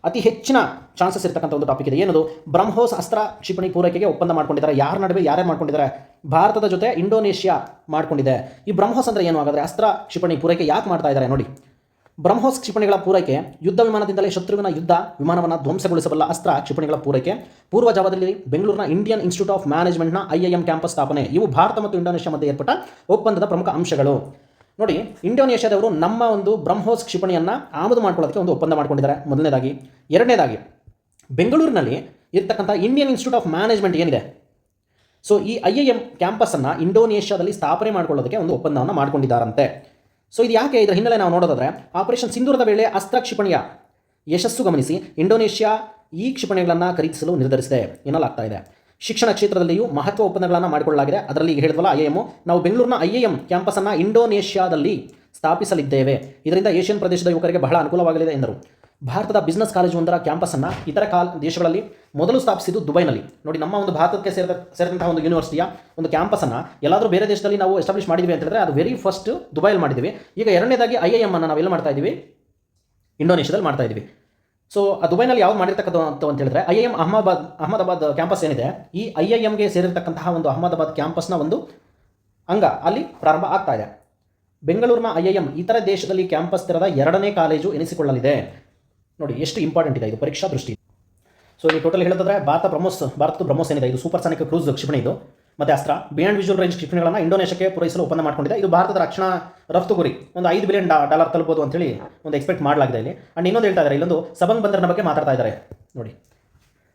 ಅತಿ ಹೆಚ್ಚಿನ ಚಾನ್ಸಸ್ ಇರ್ತಕ್ಕಂಥ ಒಂದು ಟಾಪಿಕ್ ಇದೆ. ಏನದು? ಬ್ರಹ್ಮೋಸ್ ಅಸ್ತ್ರ ಕ್ಷಿಪಣಿ ಪೂರೈಕೆಗೆ ಒಪ್ಪಂದ ಮಾಡ್ಕೊಂಡಿದ್ದಾರೆ. ಯಾರ ನಡುವೆ ಯಾರ್ಯಾರು ಮಾಡ್ಕೊಂಡಿದ್ದಾರೆ? ಭಾರತದ ಜೊತೆ ಇಂಡೋನೇಷ್ಯಾ ಮಾಡ್ಕೊಂಡಿದೆ. ಈ ಬ್ರಹ್ಮೋಸ್ ಅಂದರೆ ಏನು ಹಾಗಾದರೆ? ಅಸ್ತ್ರ ಕ್ಷಿಪಣಿ ಪೂರೈಕೆ ಯಾಕೆ ಮಾಡ್ತಾ ಇದ್ದಾರೆ ನೋಡಿ. ಬ್ರಹ್ಮೋಸ್ ಕ್ಷಿಪಣಿಗಳ ಪೂರೈಕೆ, ಯುದ್ಧ ವಿಮಾನದಿಂದಲೇ ಶತ್ರುವಿನ ಯುದ್ಧ ವಿಮಾನವನ್ನು ಧ್ವಂಸಗೊಳಿಸಬಲ್ಲ ಅಸ್ತ್ರ ಕ್ಷಿಪಣಿಗಳ ಪೂರೈಕೆ, ಪೂರ್ವ ಜಾವದಲ್ಲಿ ಬೆಂಗಳೂರಿನ ಇಂಡಿಯನ್ ಇನ್ಸ್ಟಿಟ್ಯೂಟ್ ಆಫ್ ಮ್ಯಾನೇಜ್ಮೆಂಟ್ನ IIM ಕ್ಯಾಂಪಸ್ ಸ್ಥಾಪನೆ, ಇವು ಭಾರತ ಮತ್ತು ಇಂಡೋನೇಷ್ಯಾ ಮಧ್ಯೆ ಏರ್ಪಟ್ಟ ಒಪ್ಪಂದದ ಪ್ರಮುಖ ಅಂಶಗಳು. ನೋಡಿ, ಇಂಡೋನೇಷ್ಯಾದವರು ನಮ್ಮ ಒಂದು ಬ್ರಹ್ಮೋಸ್ ಕ್ಷಿಪಣಿಯನ್ನು ಆಮದು ಮಾಡ್ಕೊಳ್ಳೋದಕ್ಕೆ ಒಂದು ಒಪ್ಪಂದ ಮಾಡ್ಕೊಂಡಿದ್ದಾರೆ ಮೊದಲನೇದಾಗಿ. ಎರಡನೇದಾಗಿ ಬೆಂಗಳೂರಿನಲ್ಲಿ ಇರ್ತಕ್ಕಂಥ ಇಂಡಿಯನ್ ಇನ್ಸ್ಟಿಟ್ಯೂಟ್ ಆಫ್ ಮ್ಯಾನೇಜ್ಮೆಂಟ್ ಏನಿದೆ, ಸೊ ಈ IIM ಕ್ಯಾಂಪಸ್ಸನ್ನು ಇಂಡೋನೇಷ್ಯಾದಲ್ಲಿ ಸ್ಥಾಪನೆ ಮಾಡ್ಕೊಳ್ಳೋದಕ್ಕೆ ಒಂದು ಒಪ್ಪಂದವನ್ನು ಮಾಡ್ಕೊಂಡಿದ್ದಾರಂತೆ. ಸೊ ಇದು ಯಾಕೆ? ಇದರ ಹಿನ್ನೆಲೆ ನಾವು ನೋಡೋದಾದರೆ, ಆಪರೇಷನ್ ಸಿಂಧೂರದ ವೇಳೆ ಅಸ್ತ್ರ ಕ್ಷಿಪಣಿಯ ಯಶಸ್ಸು ಗಮನಿಸಿ ಇಂಡೋನೇಷ್ಯಾ ಈ ಕ್ಷಿಪಣಿಗಳನ್ನು ಖರೀದಿಸಲು ನಿರ್ಧರಿಸಿದೆ ಎನ್ನಲಾಗ್ತಾ ಇದೆ. ಶಿಕ್ಷಣ ಕ್ಷೇತ್ರದಲ್ಲಿಯೂ ಮಹತ್ವ ಒಪ್ಪಂದಗಳನ್ನು ಮಾಡಿಕೊಳ್ಳಲಾಗಿದೆ. ಅದರಲ್ಲಿ ಈಗ ಹೇಳಿದ್ವಲ್ಲ IIM, ನಾವು ಬೆಂಗಳೂರಿನ IIM ಕ್ಯಾಂಪಸನ್ನು ಇಂಡೋನೇಷ್ಯಾದಲ್ಲಿ ಸ್ಥಾಪಿಸಲಿದ್ದೇವೆ. ಇದರಿಂದ ಏಷ್ಯನ್ ಪ್ರದೇಶದ ಯುವಕರಿಗೆ ಬಹಳ ಅನುಕೂಲವಾಗಲಿದೆ ಎಂದರು. ಭಾರತದ ಬಿಸ್ನೆಸ್ ಕಾಲೇಜು ಒಂದರ ಕ್ಯಾಂಪಸನ್ನು ಇತರ ದೇಶಗಳಲ್ಲಿ ಮೊದಲು ಸ್ಥಾಪಿಸಿದ್ದು ದುಬೈನಲ್ಲಿ. ನೋಡಿ, ನಮ್ಮ ಒಂದು ಭಾರತಕ್ಕೆ ಸೇರಿದಂತಹ ಒಂದು ಯೂನಿವರ್ಸಿಟಿಯ ಒಂದು ಕ್ಯಾಂಪಸನ್ನು ಎಲ್ಲಾದರೂ ಬೇರೆ ದೇಶದಲ್ಲಿ ನಾವು ಎಸ್ಟಾಬ್ಲಿಷ್ ಮಾಡಿದ್ವಿ ಅಂತ ಹೇಳಿದ್ರೆ ಅದು ವೆರಿ ಫಸ್ಟ್ ದುಬೈಯಲ್ಲಿ ಮಾಡಿದ್ದೀವಿ. ಈಗ ಎರಡನೇದಾಗಿ IIM ಅನ್ನು ನಾವು ಎಲ್ಲಿ ಮಾಡ್ತಾ ಇದ್ದೀವಿ? ಇಂಡೋನೇಷ್ಯಾದಲ್ಲಿ ಮಾಡ್ತಾ ಇದ್ದೀವಿ. ಸೊ ಆ ದುಬೈನಲ್ಲಿ ಯಾವ್ದು ಮಾಡಿರ್ತಕ್ಕಂಥ ಅಂತ ಹೇಳಿದ್ರೆ IIM ಅಹಮದಾಬಾದ್ ಕ್ಯಾಂಪಸ್ ಏನಿದೆ, ಈ IIMಗೆ ಸೇರಿರ್ತಕ್ಕಂತಹ ಒಂದು ಅಹಮದಾಬಾದ್ ಕ್ಯಾಂಪಸ್ನ ಒಂದು ಅಂಗ ಅಲ್ಲಿ ಪ್ರಾರಂಭ ಆಗ್ತಾ ಇದೆ. ಬೆಂಗಳೂರಿನ IIM ಇತರ ದೇಶದಲ್ಲಿ ಕ್ಯಾಂಪಸ್ ತೆರೆದ ಎರಡನೇ ಕಾಲೇಜು ಎನಿಸಿಕೊಳ್ಳಲಿದೆ. ನೋಡಿ ಎಷ್ಟು ಇಂಪಾರ್ಟೆಂಟ್ ಇದೆ ಇದು ಪರೀಕ್ಷಾ ದೃಷ್ಟಿ. ಸೊ ಈ ಟೋಟಲ್ ಹೇಳಿದ್ರೆ ಭಾರತ ಬ್ರಹ್ಮೋಸ್ ಏನಿದೆ, ಇದು ಸೂಪರ್ಸಾನಿಕ್ ಕ್ರೂಸ್ ಕ್ಷಿಪಣಿ ಇದು ಮತ್ತು ಅಸ್ತ್ರ ಬಿಯಾಂಡ್ ವಿಜುವಲ್ ರೇಂಜ್ ಕ್ಷಿಪಣಿಗಳನ್ನು ಇಂಡೋನೇಷ್ಯಾಕ್ಕೆ ಪೂರೈಸಲು ಒಪ್ಪಂದ ಮಾಡಿಕೊಂಡಿದೆ. ಇದು ಭಾರತದ ರಕ್ಷಣಾ ರಫ್ತು ಗುರಿ ಒಂದು $5 ಬಿಲಿಯನ್ ತಲುಪಬಹುದು ಅಂತೇಳಿ ಒಂದು ಎಕ್ಸ್ಪೆಕ್ಟ್ ಮಾಡಲಾಗಿದೆ ಇಲ್ಲಿ. ಅಂಡ್ ಇನ್ನೊಂದು ಹೇಳ್ತಾ ಇದ್ದಾರೆ, ಇಲ್ಲೊಂದು ಸಬಂಗ್ ಬಂದರಿನ ಬಗ್ಗೆ ಮಾತಾಡ್ತಾ ಇದ್ದಾರೆ. ನೋಡಿ,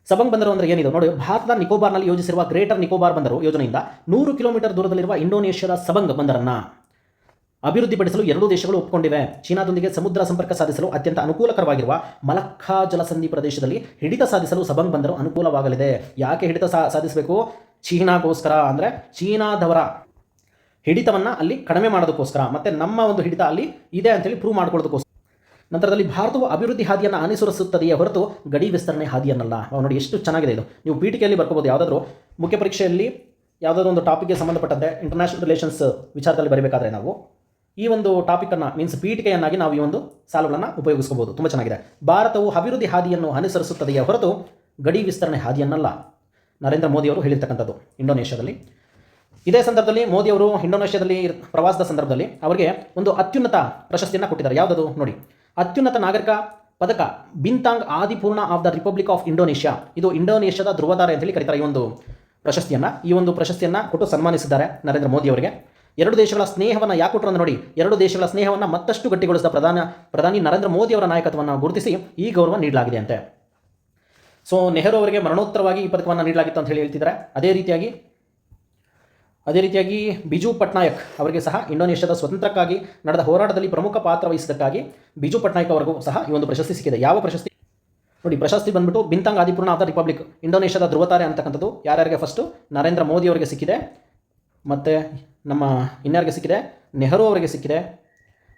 ಸಬಂಗ್ ಬಂದರು ಅಂದರೆ ಏನಿದೆ ನೋಡಿ, ಭಾರತದ ನಿಕೋಬಾರ್ನಲ್ಲಿ ಯೋಜಿಸಿರುವ ಗ್ರೇಟರ್ ನಿಕೋಬಾರ್ ಬಂದರು ಯೋಜನೆಯಿಂದ 100 ಕಿಲೋಮೀಟರ್ ದೂರದಲ್ಲಿರುವ ಇಂಡೋನೇಷ್ಯಾದ ಸಬಂಗ್ ಬಂದರನ್ನು ಅಭಿವೃದ್ಧಿಪಡಿಸಲು ಎರಡೂ ದೇಶಗಳು ಒಪ್ಪಿಕೊಂಡಿವೆ. ಚೀನಾದೊಂದಿಗೆ ಸಮುದ್ರ ಸಂಪರ್ಕ ಸಾಧಿಸಲು ಅತ್ಯಂತ ಅನುಕೂಲಕರವಾಗಿರುವ ಮಲಕ್ಕಾ ಜಲಸಂಧಿ ಪ್ರದೇಶದಲ್ಲಿ ಹಿಡಿತ ಸಾಧಿಸಲು ಸಬಂಗ್ ಬಂದರು ಅನುಕೂಲವಾಗಲಿದೆ. ಯಾಕೆ ಹಿಡಿತ ಸಾಧಿಸಬೇಕು? ಚೀನಾಗೋಸ್ಕರ, ಅಂದರೆ ಚೀನಾದವರ ಹಿಡಿತವನ್ನು ಅಲ್ಲಿ ಕಡಿಮೆ ಮಾಡೋದಕ್ಕೋಸ್ಕರ, ಮತ್ತು ನಮ್ಮ ಒಂದು ಹಿಡಿತ ಅಲ್ಲಿ ಇದೆ ಅಂತೇಳಿ ಪ್ರೂವ್ ಮಾಡ್ಕೊಳ್ಳೋದಕ್ಕೋಸ್ಕರ. ನಂತರದಲ್ಲಿ ಭಾರತವು ಅಭಿವೃದ್ಧಿ ಹಾದಿಯನ್ನು ಅನುಸರಿಸುತ್ತದೆಯೇ ಹೊರತು ಗಡಿ ವಿಸ್ತರಣೆ ಹಾದಿಯನ್ನಲ್ಲ. ನೋಡಿ ಎಷ್ಟು ಚೆನ್ನಾಗಿದೆ ಇದು. ನೀವು ಪೀಠಿಕೆಯಲ್ಲಿ ಬರ್ಕೋಬೋದು, ಯಾವುದಾದ್ರೂ ಮುಖ್ಯ ಪರೀಕ್ಷೆಯಲ್ಲಿ ಯಾವುದಾದ್ರೂ ಒಂದು ಟಾಪಿಕ್ಗೆ ಸಂಬಂಧಪಟ್ಟಂತೆ ಇಂಟರ್ನ್ಯಾಷನಲ್ ರಿಲೇಷನ್ಸ್ ವಿಚಾರದಲ್ಲಿ ಬರಬೇಕಾದ್ರೆ ನಾವು ಈ ಒಂದು ಟಾಪಿಕನ್ನು ಮೀನ್ಸ್ ಪೀಠಿಕೆಯನ್ನಾಗಿ ನಾವು ಈ ಒಂದು ಸಾಲುಗಳನ್ನು ಉಪಯೋಗಿಸ್ಕೋಬೋದು. ತುಂಬ ಚೆನ್ನಾಗಿದೆ. ಭಾರತವು ಅಭಿವೃದ್ಧಿ ಹಾದಿಯನ್ನು ಅನುಸರಿಸುತ್ತದೆಯೇ ಹೊರತು ಗಡಿ ವಿಸ್ತರಣೆ ಹಾದಿಯನ್ನಲ್ಲ. ನರೇಂದ್ರ ಮೋದಿಯವರು ಹೇಳಿರ್ತಕ್ಕಂಥದ್ದು ಇಂಡೋನೇಷ್ಯಾದಲ್ಲಿ. ಇದೇ ಸಂದರ್ಭದಲ್ಲಿ ಮೋದಿಯವರು ಇಂಡೋನೇಷ್ಯಾದಲ್ಲಿ ಪ್ರವಾಸದ ಸಂದರ್ಭದಲ್ಲಿ ಅವರಿಗೆ ಒಂದು ಅತ್ಯುನ್ನತ ಪ್ರಶಸ್ತಿಯನ್ನು ಕೊಟ್ಟಿದ್ದಾರೆ. ಯಾವುದದು ನೋಡಿ, ಅತ್ಯುನ್ನತ ನಾಗರಿಕ ಪದಕ Bintang Adipurna of the republic of Indonesia. ಇದು ಇಂಡೋನೇಷ್ಯಾದ ಧ್ರುವತಾರೆ ಅಂತೇಳಿ ಕರೀತಾರೆ ಈ ಒಂದು ಪ್ರಶಸ್ತಿಯನ್ನು ಕೊಟ್ಟು ಸನ್ಮಾನಿಸಿದ್ದಾರೆ ನರೇಂದ್ರ ಮೋದಿ ಅವರಿಗೆ. ಎರಡು ದೇಶಗಳ ಸ್ನೇಹವನ್ನು ಯಾಕೆ ಕೊಟ್ಟರು ಅಂದ್ರೆ ನೋಡಿ, ಎರಡು ದೇಶಗಳ ಸ್ನೇಹವನ್ನು ಮತ್ತಷ್ಟು ಗಟ್ಟಿಗೊಳಿಸಿದ ಪ್ರಧಾನಿ ನರೇಂದ್ರ ಮೋದಿ ಅವರ ನಾಯಕತ್ವವನ್ನು ಗುರುತಿಸಿ ಈ ಗೌರವ ನೀಡಲಾಗಿದೆ ಅಂತೆ. ಸೊ ನೆಹರು ಅವರಿಗೆ ಮರಣೋತ್ತರವಾಗಿ ಈ ಪದಕವನ್ನು ನೀಡಲಾಗಿತ್ತು ಅಂತ ಹೇಳ್ತಿದ್ದಾರೆ. ಅದೇ ರೀತಿಯಾಗಿ ಬಿಜು ಪಟ್ನಾಯಕ್ ಅವರಿಗೆ ಸಹ ಇಂಡೋನೇಷ್ಯಾದ ಸ್ವತಂತ್ರಕ್ಕಾಗಿ ನಡೆದ ಹೋರಾಟದಲ್ಲಿ ಪ್ರಮುಖ ಪಾತ್ರ ವಹಿಸಿದ್ದಕ್ಕಾಗಿ ಬಿಜು ಪಟ್ನಾಯಕ್ ಅವರಿಗೂ ಸಹ ಈ ಒಂದು ಪ್ರಶಸ್ತಿ ಸಿಕ್ಕಿದೆ. ಯಾವ ಪ್ರಶಸ್ತಿ ನೋಡಿ, ಪ್ರಶಸ್ತಿ ಬಂದ್ಬಿಟ್ಟು ಬಿಂತಾಂಗ್ ಆದಿಪೂರ್ಣ ಆಫ್ ದ ರಿಪಬ್ಲಿಕ್, ಇಂಡೋನೇಷ್ಯಾದ ಧ್ರುವತಾರೆ ಅಂತಕ್ಕಂಥದ್ದು ಯಾರ್ಯಾರಿಗೆ ಫಸ್ಟು ನರೇಂದ್ರ ಮೋದಿ ಅವರಿಗೆ ಸಿಕ್ಕಿದೆ, ಮತ್ತು ನಮ್ಮ ಇನ್ಯಾರಿಗೆ ಸಿಕ್ಕಿದೆ, ನೆಹರು ಅವರಿಗೆ ಸಿಕ್ಕಿದೆ,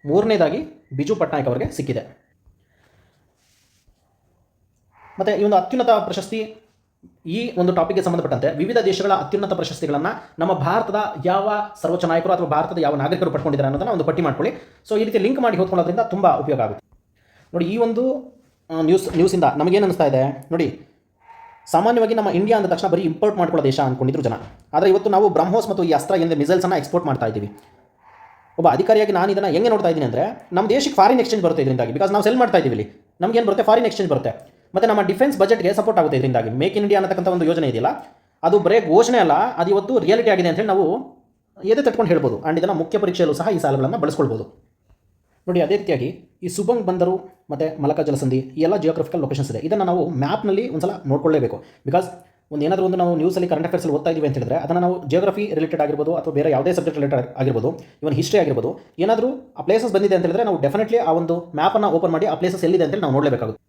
ಮೂರನೇದಾಗಿ ಬಿಜು ಪಟ್ನಾಯಕ್ ಅವರಿಗೆ ಸಿಕ್ಕಿದೆ. ಮತ್ತು ಈ ಒಂದು ಅತ್ಯುನ್ನತ ಪ್ರಶಸ್ತಿ ಈ ಒಂದು ಟಾಪಿಕ್ಗೆ ಸಂಬಂಧಪಟ್ಟಂತೆ ವಿವಿಧ ದೇಶಗಳ ಅತ್ಯುನ್ನತ ಪ್ರಶಸ್ತಿಗಳನ್ನು ನಮ್ಮ ಭಾರತದ ಯಾವ ಸರ್ವೋಚ್ಚ ನಾಯಕರು ಅಥವಾ ಭಾರತದ ಯಾವ ನಾಗರಿಕರು ಪಡ್ಕೊಂಡಿದ್ದಾರೆ ಅನ್ನೋದನ್ನು ಒಂದು ಪಟ್ಟಿ ಮಾಡ್ಕೊಳ್ಳಿ. ಸೊ ಈ ರೀತಿ ಲಿಂಕ್ ಮಾಡಿ ಓದ್ಕೊಳ್ಳೋದ್ರಿಂದ ತುಂಬ ಉಪಯೋಗ ಆಗುತ್ತೆ. ನೋಡಿ, ಈ ಒಂದು ನ್ಯೂಸಿಂದ ನಮಗೇನು ಅನಿಸ್ತಾ ಇದೆ ನೋಡಿ, ಸಾಮಾನ್ಯವಾಗಿ ನಮ್ಮ ಇಂಡಿಯಾ ಅಂದ ತಕ್ಷಣ ಬರೀ ಇಂಪೋರ್ಟ್ ಮಾಡ್ಕೊಳ್ಳೋ ದೇಶ ಅಂದ್ಕೊಂಡಿದ್ರು ಜನ. ಆದರೆ ಇವತ್ತು ನಾವು ಬ್ರಹ್ಮೋಸ್ ಮತ್ತು ಈ ಅಸ್ತ್ರ ಏನಿದೆ ಮಿಸೈಲ್ಸನ್ನು ಎಕ್ಸ್ಪೋರ್ಟ್ ಮಾಡ್ತಾ ಇದ್ದೀವಿ. ಒಬ್ಬ ಅಧಿಕಾರಿಯಾಗಿ ನಾನು ಇದನ್ನು ಹೆಂಗೆ ನೋಡ್ತಾ ಇದ್ದೀನಿ ಅಂದರೆ, ನಮ್ಮ ದೇಶಕ್ಕೆ ಫಾರಿನ್ ಎಕ್ಸ್ಚೇಂಜ್ ಬರುತ್ತೆ ಇದರಿಂದಾಗಿ. ಬಿಕಾಸ್ ನಾವು ಸೆಲ್ ಮಾಡ್ತಾ ಇದ್ದೀವಿ ಇಲ್ಲಿ, ನಮಗೇನು ಬರುತ್ತೆ, ಫಾರಿನ್ ಎಕ್ಸ್ಚೇಂಜ್ ಬರುತ್ತೆ. ಮತ್ತು ನಮ್ಮ ಡಿಫೆನ್ಸ್ ಬಜೆಟ್ಗೆ ಸಪೋರ್ಟ್ ಆಗುತ್ತೆ ಇದರಿಂದಾಗಿ. ಮೇಕ್ ಇನ್ ಇಂಡಿಯಾ ಅನ್ನತಕ್ಕಂಥ ಒಂದು ಯೋಜನೆ ಇದೆಯಲ್ಲ, ಅದು ಬರೀ ಘೋಷಣೆ ಅಲ್ಲ, ಅದು ಇವತ್ತು ರಿಯಾಲಿಟಿ ಆಗಿದೆ ಅಂತೇಳಿ ನಾವು ಎದೆ ತಟ್ಕೊಂಡು ಹೇಳ್ಬೋದು. ಆ್ಯಂಡ್ ಇದನ್ನು ಮುಖ್ಯ ಪರೀಕ್ಷೆಯಲ್ಲೂ ಸಹ ಈ ಸಾಲುಗಳನ್ನು ಬಳಸ್ಕೊಳ್ಬೋದು. ನೋಡಿ, ಅದೇ ರೀತಿಯಾಗಿ ಈ ಸುಬಂಗ್ ಬಂದರು ಮತ್ತು ಮಲಕ್ಕಾ ಜಲಸಂಧಿ ಈ ಎಲ್ಲ ಜಿಯೋಗ್ರಫಿಕಲ್ ಲೊಕೇಶನ್ಸ್ ಇದೆ. ಇದನ್ನು ನಾವು ಮ್ಯಾಪ್ನಲ್ಲಿ ಒಂದ್ಸಲ ನೋಡ್ಕೊಳ್ಳೇಬೇಕು. ಬಿಕಾಸ್ ಏನಾದರೂ ಒಂದು ನಾವು ನ್ಯೂಸಲ್ಲಿ ಕರೆಂಟ್ ಅಫೇರ್ಸಲ್ಲಿ ಓದ್ತಾ ಇದ್ದೀವಿ ಅಂತ ಹೇಳಿದ್ರೆ ಅದನ್ನು ನಾವು ಜಿಯೋಗ್ರಫಿ ರಿಲೇಟೆಡ್ ಆಗಿರ್ಬೋದು ಅಥವಾ ಬೇರೆ ಯಾವುದೇ ಸಬ್ಜೆಕ್ಟ್ ರಿಲೇಟೆಡ್ ಆಗಿರ್ಬೋದು, ಇವನ್ ಹಿಸ್ಟ್ರಿ ಆಗಿರ್ಬೋದು, ಏನಾದರೂ ಆ ಪ್ಲೇಸಸ್ ಬಂದಿದೆ ಅಂತ ಹೇಳಿದ್ರೆ ನಾವು ಡೆಫಿನೆಟ್ಲಿ ಆ ಒಂದು ಮ್ಯಾಪನ್ನು ಓಪನ್ ಮಾಡಿ ಆ ಪ್ಲೇಸಸ್ ಎಲ್ಲಿದೆ ಅಂತೇಳಿ ನಾವು ನೋಡಲೇಬೇಕಾಗುತ್ತೆ.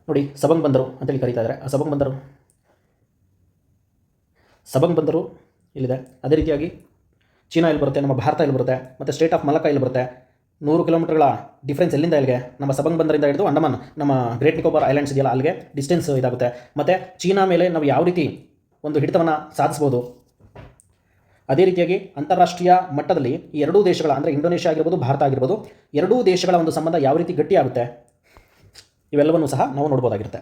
ನೋಡಿ, ಸಬಂಗ್ ಬಂದರು ಅಂತೇಳಿ ಕರೀತಾ ಇದ್ದಾರೆ. ಆ ಸಬಂಗ್ ಬಂದರು ಇಲ್ಲಿದೆ. ಅದೇ ರೀತಿಯಾಗಿ ಚೀನಾ ಇಲ್ಲಿ ಬರುತ್ತೆ, ನಮ್ಮ ಭಾರತ ಇಲ್ಲಿ ಬರುತ್ತೆ, ಮತ್ತು ಸ್ಟೇಟ್ ಆಫ್ ಮಲಕ್ಕಾ ಇಲ್ಲಿ ಬರುತ್ತೆ. 100 ಕಿಲೋಮೀಟರ್ಗಳ ಡಿಫ್ರೆನ್ಸ್ ಎಲ್ಲಿಂದ ಇಲ್ಲಿಗೆ, ನಮ್ಮ ಸಬಂಗ್ ಬಂದರಿಂದ ಹಿಡಿದು ಅಂಡಮಾನ್ ನಮ್ಮ ಗ್ರೇಟ್ ನಿಕೋಬಾರ್ ಐಲ್ಯಾಂಡ್ಸ್ ಇದೆಯಲ್ಲ ಅಲ್ಲಿಗೆ ಡಿಸ್ಟೆನ್ಸ್ ಇದಾಗುತ್ತೆ. ಮತ್ತು ಚೀನಾ ಮೇಲೆ ನಾವು ಯಾವ ರೀತಿ ಒಂದು ಹಿಡಿತವನ್ನು ಸಾಧಿಸ್ಬೋದು. ಅದೇ ರೀತಿಯಾಗಿ ಅಂತಾರಾಷ್ಟ್ರೀಯ ಮಟ್ಟದಲ್ಲಿ ಈ ಎರಡೂ ದೇಶಗಳ ಅಂದರೆ ಇಂಡೋನೇಷ್ಯಾ ಆಗಿರ್ಬೋದು ಭಾರತ ಆಗಿರ್ಬೋದು ಎರಡೂ ದೇಶಗಳ ಒಂದು ಸಂಬಂಧ ಯಾವ ರೀತಿ ಗಟ್ಟಿಯಾಗುತ್ತೆ ಇವೆಲ್ಲವನ್ನೂ ಸಹ ನಾವು ನೋಡ್ಬೋದಾಗಿರುತ್ತೆ.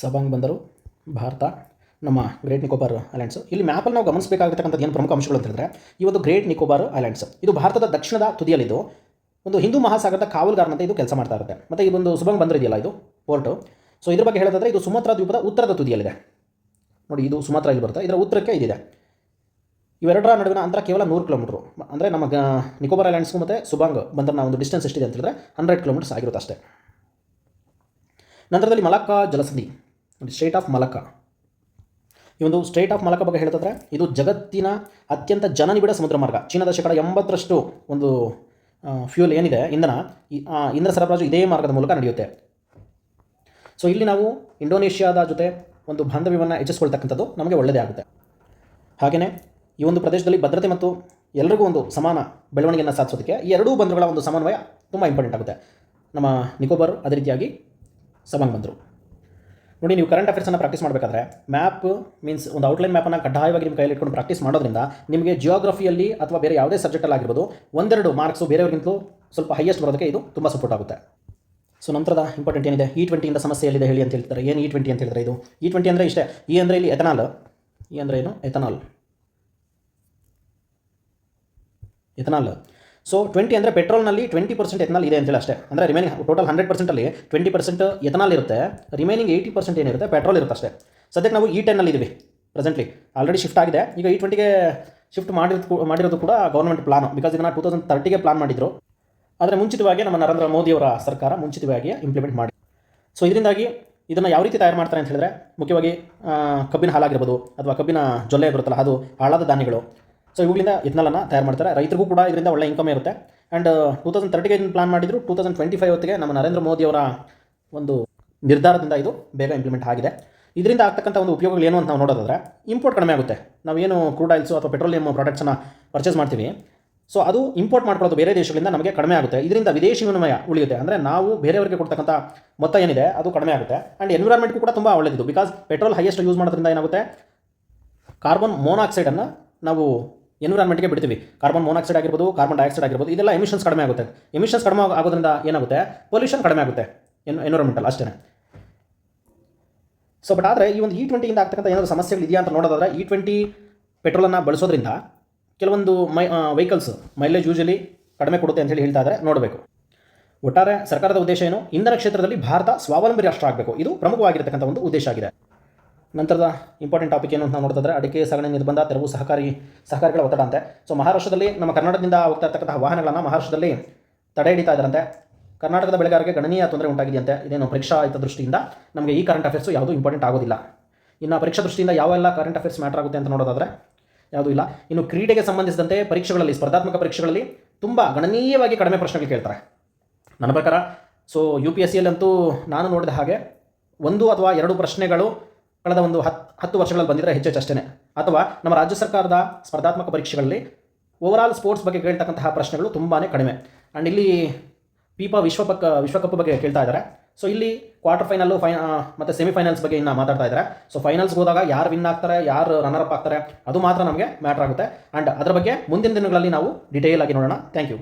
ಸಬಂಗ್ ಬಂದರು ಭಾರತ, ನಮ್ಮ ಗ್ರೇಟ್ ನಿಕೋಬಾರ್ ಐಲ್ಯಾಂಡ್ಸ್. ಇಲ್ಲಿ ಮ್ಯಾಪಲ್ಲಿ ನಾವು ಗಮನಿಸಬೇಕಾಗಿರ್ತಕ್ಕಂಥದ್ದು ಏನು ಪ್ರಮುಖ ಅಂಶಗಳು ಅಂತ ಹೇಳಿದ್ರೆ, ಈ ಒಂದು ಗ್ರೇಟ್ ನಿಕೋಬಾರ್ ಐಲ್ಯಾಂಡ್ಸ್ ಇದು ಭಾರತದ ದಕ್ಷಿಣದ ತುದಿಯಲ್ಲಿದ್ದು ಒಂದು ಹಿಂದೂ ಮಹಾಸಾಗರದ ಕಾವಲುಗಾರನಂತೆ ಇದು ಕೆಲಸ ಮಾಡ್ತಾ ಇರುತ್ತೆ. ಮತ್ತು ಈ ಒಂದು ಸುಬಂಗ್ ಬಂದರು ಇದೆಯಲ್ಲ ಇದು ಪೋರ್ಟು. ಸೊ ಇದ್ರ ಬಗ್ಗೆ ಹೇಳೋದಾದರೆ ಇದು ಸುಮಾತ್ರಾ ದ್ವೀಪದ ಉತ್ತರದ ತುದಿಯಲ್ಲಿದೆ. ನೋಡಿ, ಇದು ಸುಮಾತ್ರಾ ಇಲ್ಲಿ ಬರುತ್ತೆ, ಇದರ ಉತ್ತರಕ್ಕೆ ಇದಿದೆ. ಇವೆರಡರ ನಡುವಿನ ಅಂತರ ಕೇವಲ 100 ಕಿಲೋಮೀಟ್ರು. ಅಂದರೆ ನಮ್ಮ ನಿಕೋಬಾರ್ ಐಲ್ಯಾಂಡ್ಸ್ಗೂ ಮತ್ತು ಸುಬಾಂಗ್ ಬಂದರ್ನ ಒಂದು ಡಿಸ್ಟೆನ್ಸ್ ಎಷ್ಟಿದೆ ಅಂತ ಹೇಳಿದ್ರೆ 100 ಕಿಲೋಮೀಟರ್ಸ್ ಆಗಿರುತ್ತೆ ಅಷ್ಟೇ. ನಂತರದಲ್ಲಿ ಮಲಕ್ಕಾ ಜಲಸಂಧಿ ನೋಡಿ, ಸ್ಟೇಟ್ ಆಫ್ ಮಲಕ್ಕಾ. ಈ ಒಂದು ಸ್ಟೇಟ್ ಆಫ್ ಮಲಕ್ಕಾ ಬಗ್ಗೆ ಹೇಳ್ತಿದ್ರೆ ಇದು ಜಗತ್ತಿನ ಅತ್ಯಂತ ಜನನಿಬಿಡ ಸಮುದ್ರ ಮಾರ್ಗ. ಚೀನಾದ 80% ಒಂದು ಫ್ಯೂಯಲ್ ಏನಿದೆ ಇಂಧನ ಸರಬರಾಜು ಇದೇ ಮಾರ್ಗದ ಮೂಲಕ ನಡೆಯುತ್ತೆ. ಸೊ ಇಲ್ಲಿ ನಾವು ಇಂಡೋನೇಷ್ಯಾದ ಜೊತೆ ಒಂದು ಬಾಂಧವ್ಯವನ್ನು ಹೆಚ್ಚಿಸ್ಕೊಳ್ತಕ್ಕಂಥದ್ದು ನಮಗೆ ಒಳ್ಳೆಯದೇ ಆಗುತ್ತೆ. ಹಾಗೆಯೇ ಈ ಒಂದು ಪ್ರದೇಶದಲ್ಲಿ ಭದ್ರತೆ ಮತ್ತು ಎಲ್ಲರಿಗೂ ಒಂದು ಸಮಾನ ಬೆಳವಣಿಗೆಯನ್ನು ಸಾಧಿಸೋದಕ್ಕೆ ಈ ಎರಡೂ ಬಂದರುಗಳ ಒಂದು ಸಮನ್ವಯ ತುಂಬ ಇಂಪಾರ್ಟೆಂಟ್ ಆಗುತ್ತೆ. ನಮ್ಮ ನಿಕೋಬಾರ್ ಅದೇ ರೀತಿಯಾಗಿ ಸಬಾಂಗ್ ಬಂದರು. ನೋಡಿ, ನೀವು ಕರೆಂಟ್ ಅಫೇರ್ಸನ್ನು ಪ್ರಾಕ್ಟೀಸ್ ಮಾಡಬೇಕಾದ್ರೆ ಮ್ಯಾಪ್ ಮೀನ್ಸ್ ಒಂದು ಔಟ್ಲೈನ್ ಮ್ಯಾಪನ್ನು ಕಡ್ಡಾಯವಾಗಿ ನಿಮ್ಮ ಕೈಯಲ್ಲಿ ಇಟ್ಕೊಂಡು ಪ್ರಾಕ್ಟೀಸ್ ಮಾಡೋದ್ರಿಂದ ನಿಮಗೆ ಜಿಯೋಗ್ರಫಿಯಲ್ಲಿ ಅಥವಾ ಬೇರೆ ಯಾವುದೇ ಸಬ್ಜೆಕ್ಟಲ್ಲಿ ಆಗಿರ್ಬೋದು ಒಂದೆರಡು ಮಾರ್ಕ್ಸು ಬೇರೆಯವ್ರಿಗಿಂತಲೂ ಸ್ವಲ್ಪ ಹೈಯೆಸ್ಟ್ ಬರೋದಕ್ಕೆ ಇದು ತುಂಬ ಸಪೋರ್ಟ್ ಆಗುತ್ತೆ. ಸೊ ನಂತರದ ಇಂಪಾರ್ಟೆಂಟ್ ಏನಿದೆ, E20 ಸಮಸ್ಯೆ ಎಲ್ಲಿದೆ ಹೇಳಿ ಅಂತ ಹೇಳ್ತಾರೆ. ಏನು E20 ಅಂತ ಹೇಳಿದ್ರೆ ಇದು E20 ಅಂದರೆ ಇಷ್ಟೇ. ಅಂದರೆ ಇಲ್ಲಿ ಎಥನಾಲ್. ಅಂದರೆ ಏನು? ಎಥನಾಲ್. ಸೊ 20 ಅಂದರೆ ಪೆಟ್ರೋಲ್ನಲ್ಲಿ 20% ಎಥನಾಲ್ ಇದೆ ಅಂತೇಳಿ ಅಷ್ಟೇ. ಅಂದರೆ ರಿಮೈನಿಂಗ್ ಟೋಟಲ್ 100%ಅಲ್ಲಿ 20% ಎಥನಾಲ್ ಇರುತ್ತೆ, ರಿಮೈನಿಂಗ್ 80% ಏನಿರುತ್ತೆ ಪೆಟ್ರೋಲ್ ಇರುತ್ತೆ ಅಷ್ಟೇ. ಸದ್ಯಕ್ಕೆ ನಾವು E10 ಇದ್ದೀವಿ ಪ್ರೆಸೆಂಟ್ಲಿ. ಆಲ್ರೆಡಿ ಶಿಫ್ಟ್ ಆಗಿದೆ. ಈಗ E20ಗೆ ಶಿಫ್ಟ್ ಮಾಡಿರೋದು ಕೂಡ ಗೌರ್ಮೆಂಟ್ ಪ್ಲಾನು. ಬಿಕಾಸ್ ಇದನ್ನು 2030ಗೆ ಪ್ಲಾನ್ ಮಾಡಿದ್ರು. ಆದರೆ ಮುಂಚಿತವಾಗಿ ನಮ್ಮ ನರೇಂದ್ರ ಮೋದಿಯವರ ಸರ್ಕಾರ ಮುಂಚಿತವಾಗಿ ಇಂಪ್ಲಿಮೆಂಟ್ ಮಾಡಿ. ಸೊ ಇದರಿಂದಾಗಿ ಇದನ್ನು ಯಾವ ರೀತಿ ತಯಾರು ಮಾಡ್ತಾರೆ ಅಂತ ಹೇಳಿದ್ರೆ, ಮುಖ್ಯವಾಗಿ ಕಬ್ಬಿನ ಹಾಲಾಗಿರ್ಬೋದು ಅಥವಾ ಕಬ್ಬಿನ ಜೊಲ್ಲೆ ಬರುತ್ತಲ್ಲ, ಅದು ಹಾಳಾದ ಧಾನ್ಯಗಳು. ಸೊ ಇವುಗಳಿಂದ ಎಥನಾಲನ್ನು ತಯಾರು ಮಾಡ್ತಾರೆ. ರೈತರಿಗೂ ಕೂಡ ಇದರಿಂದ ಒಳ್ಳೆ ಇನ್ಕಮ್ ಇರುತ್ತೆ. ಆ್ಯಂಡ್ 2030ಗೆ ಇದನ್ನು ಪ್ಲಾನ್ ಮಾಡಿದ್ರು. 2025 ಹೊತ್ತಿಗೆ ನಮ್ಮ ನರೇಂದ್ರ ಮೋದಿಯವರ ಒಂದು ನಿರ್ಧಾರದಿಂದ ಇದು ಬೇಗ ಇಂಪ್ಲಿಮೆಂಟ್ ಆಗಿದೆ. ಇದರಿಂದ ಆಗ್ತಕ್ಕಂಥ ಒಂದು ಉಪಯೋಗಗಳು ಏನು ಅಂತ ನಾವು ನೋಡೋದಾದರೆ, ಇಂಪೋರ್ಟ್ ಕಡಿಮೆ ಆಗುತ್ತೆ. ನಾವೇನು ಕ್ರೂಡ್ ಆಯಿಲ್ಸು ಅಥವಾ ಪೆಟ್ರೋಲಿಯಂ ಪ್ರಾಡಕ್ಟ್ಸನ್ನು ಪರ್ಚೇಸ್ ಮಾಡ್ತೀವಿ, ಸೊ ಅದು ಇಂಪೋರ್ಟ್ ಮಾಡ್ಕೊಳ್ಳೋದು ಬೇರೆ ದೇಶಗಳಿಂದ ನಮಗೆ ಕಡಿಮೆ ಆಗುತ್ತೆ. ಇದರಿಂದ ವಿದೇಶಿ ವಿನಿಮಯ ಉಳಿಯುತ್ತೆ. ಅಂದರೆ ನಾವು ಬೇರೆಯವರಿಗೆ ಕೊಡ್ತಕ್ಕಂಥ ಮೊತ್ತ ಏನಿದೆ ಅದು ಕಡಿಮೆ ಆಗುತ್ತೆ. ಆ್ಯಂಡ್ ಎನ್ವಿರಾನ್ಮೆಂಟ್ಗೂ ಕೂಡ ತುಂಬ ಒಳ್ಳೆಯದು. ಬಿಕಾಸ್ ಪೆಟ್ರೋಲ್ ಹೈಯೆಸ್ಟ್ ಯೂಸ್ ಮಾಡೋದ್ರಿಂದ ಏನಾಗುತ್ತೆ, ಕಾರ್ಬನ್ ಮೊನಾಕ್ಸೈಡನ್ನು ನಾವು ಎನ್ವಿರಾನ್ಮೆಂಟ್ಗೆ ಬಿಡ್ತೀವಿ. ಕಾರ್ಬನ್ ಮೊನಾಕ್ಸೈಡ್ ಆಗಿರ್ಬೋದು, ಕಾರ್ಬನ್ ಡೈಆಕ್ಸೈಡ್ ಆಗಿರ್ಬೋದು, ಇದೆಲ್ಲ ಎಮಿಷನ್ಸ್ ಕಡಿಮೆ ಆಗುತ್ತೆ. ಎಮಿಷನ್ಸ್ ಕಡಿಮೆ ಆಗೋದ್ರಿಂದ ಏನಾಗುತ್ತೆ, ಪೊಲ್ಯೂಷನ್ ಕಡಿಮೆ ಆಗುತ್ತೆ ಎನ್ವಿರಾನ್ಮೆಂಟಲ್ ಅಷ್ಟೇ. ಸೊ ಬಟ್ ಆದರೆ ಈ ಒಂದು E20 ಆಗ್ತಕ್ಕಂಥ ಏನಾದರೂ ಸಮಸ್ಯೆಗಳು ಇದೆಯಾ ಅಂತ ನೋಡೋದಾದರೆ, E20 ಪೆಟ್ರೋಲನ್ನು ಬಳಸೋದ್ರಿಂದ ಕೆಲವೊಂದು ವೆಹಿಕಲ್ಸ್ ಮೈಲೇಜ್ ಯೂಶಲಿ ಕಡಿಮೆ ಕೊಡುತ್ತೆ ಅಂತ ಹೇಳ್ತಾ ಇದ್ದಾರೆ, ನೋಡಬೇಕು. ಒಟ್ಟಾರೆ ಸರ್ಕಾರದ ಉದ್ದೇಶ ಏನು, ಇಂಧನ ಕ್ಷೇತ್ರದಲ್ಲಿ ಭಾರತ ಸ್ವಾವಲಂಬಿ ರಾಷ್ಟ್ರ ಆಗಬೇಕು. ಇದು ಪ್ರಮುಖವಾಗಿರ್ತಕ್ಕಂಥ ಒಂದು ಉದ್ದೇಶ ಆಗಿದೆ. ನಂತರದ ಇಂಪಾರ್ಟೆಂಟ್ ಟಾಪಿಕ್ ಏನು ಅಂತ ನಾವು ನೋಡ್ತಿದ್ರೆ, ಅಡಿಕೆ ಸಾಗಣೆ ನಿರ್ಬಂಧ ತೆರವು ಸಹಕಾರಿಗಳ ಒತ್ತಡ ಅಂತೆ. ಸೊ ಮಹಾರಾಷ್ಟ್ರದಲ್ಲಿ ನಮ್ಮ ಕರ್ನಾಟಕದಿಂದ ಹೋಗ್ತಾ ಇರ್ತಕ್ಕಂಥ ವಾಹನಗಳನ್ನು ಮಹಾರಾಷ್ಟ್ರದಲ್ಲಿ ತಡೆ ಹಿಡಿತಾ ಇದ್ದಾರಂತೆ. ಕರ್ನಾಟಕದ ಬೆಳೆಗಾರರಿಗೆ ಗಣನೀಯ ತೊಂದರೆ ಉಂಟಾಗಿದೆಯಂತೆ. ಇದೇನು ಪರೀಕ್ಷಾ ದೃಷ್ಟಿಯಿಂದ ನಮಗೆ ಈ ಕರೆಂಟ್ ಅಫೇರ್ಸು ಯಾವುದೂ ಇಂಪಾರ್ಟೆಂಟ್ ಆಗೋದಿಲ್ಲ. ಇನ್ನು ಪರೀಕ್ಷಾ ದೃಷ್ಟಿಯಿಂದ ಯಾವೆಲ್ಲ ಕರೆಂಟ್ ಅಫೇರ್ಸ್ ಮ್ಯಾಟರ್ ಆಗುತ್ತೆ ಅಂತ ನೋಡೋದಾದರೆ ಯಾವುದೂ ಇಲ್ಲ. ಇನ್ನು ಕ್ರೀಡೆಗೆ ಸಂಬಂಧಿಸಿದಂತೆ ಪರೀಕ್ಷೆಗಳಲ್ಲಿ, ಸ್ಪರ್ಧಾತ್ಮಕ ಪರೀಕ್ಷೆಗಳಲ್ಲಿ ತುಂಬ ಗಣನೀಯವಾಗಿ ಕಡಿಮೆ ಪ್ರಶ್ನೆಗಳು ಕೇಳ್ತಾರೆ ನನ್ನ ಪ್ರಕಾರ. ಸೊ UPSCಯಲ್ಲಂತೂ ನಾನು ನೋಡಿದ ಹಾಗೆ 1 ಅಥವಾ 2 ಪ್ರಶ್ನೆಗಳು ಕಳೆದ ಒಂದು 10 ವರ್ಷಗಳಲ್ಲಿ ಬಂದಿದ್ದರೆ ಹೆಚ್ಚೆಚ್ಚು ಅಷ್ಟೇ. ಅಥವಾ ನಮ್ಮ ರಾಜ್ಯ ಸರ್ಕಾರದ ಸ್ಪರ್ಧಾತ್ಮಕ ಪರೀಕ್ಷೆಗಳಲ್ಲಿ ಓವರಾಲ್ ಸ್ಪೋರ್ಟ್ಸ್ ಬಗ್ಗೆ ಕೇಳ್ತಕ್ಕಂತಹ ಪ್ರಶ್ನೆಗಳು ತುಂಬಾ ಕಡಿಮೆ. ಆ್ಯಂಡ್ ಇಲ್ಲಿ FIFA ವಿಶ್ವಕಪ್ ಬಗ್ಗೆ ಕೇಳ್ತಾ ಇದ್ದಾರೆ. ಸೊ ಇಲ್ಲಿ ಕ್ವಾರ್ಟರ್ ಫೈನಲ್ಲು ಮತ್ತು ಸೆಮಿಫೈನಲ್ಸ್ ಬಗ್ಗೆ ಇನ್ನು ಮಾತಾಡ್ತಾ ಇದ್ದಾರೆ. ಸೊ ಫೈನಲ್ಸ್ಗೆ ಹೋದಾಗ ಯಾರು ವಿನ್ ಆಗ್ತಾರೆ, ಯಾರು ರನ್ನರ್ ಅಪ್ ಆಗ್ತಾರೆ, ಅದು ಮಾತ್ರ ನಮಗೆ ಮ್ಯಾಟರ್ ಆಗುತ್ತೆ. ಆ್ಯಂಡ್ ಅದರ ಬಗ್ಗೆ ಮುಂದಿನ ದಿನಗಳಲ್ಲಿ ನಾವು ಡಿಟೇಲ್ ಆಗಿ ನೋಡೋಣ. Thank you.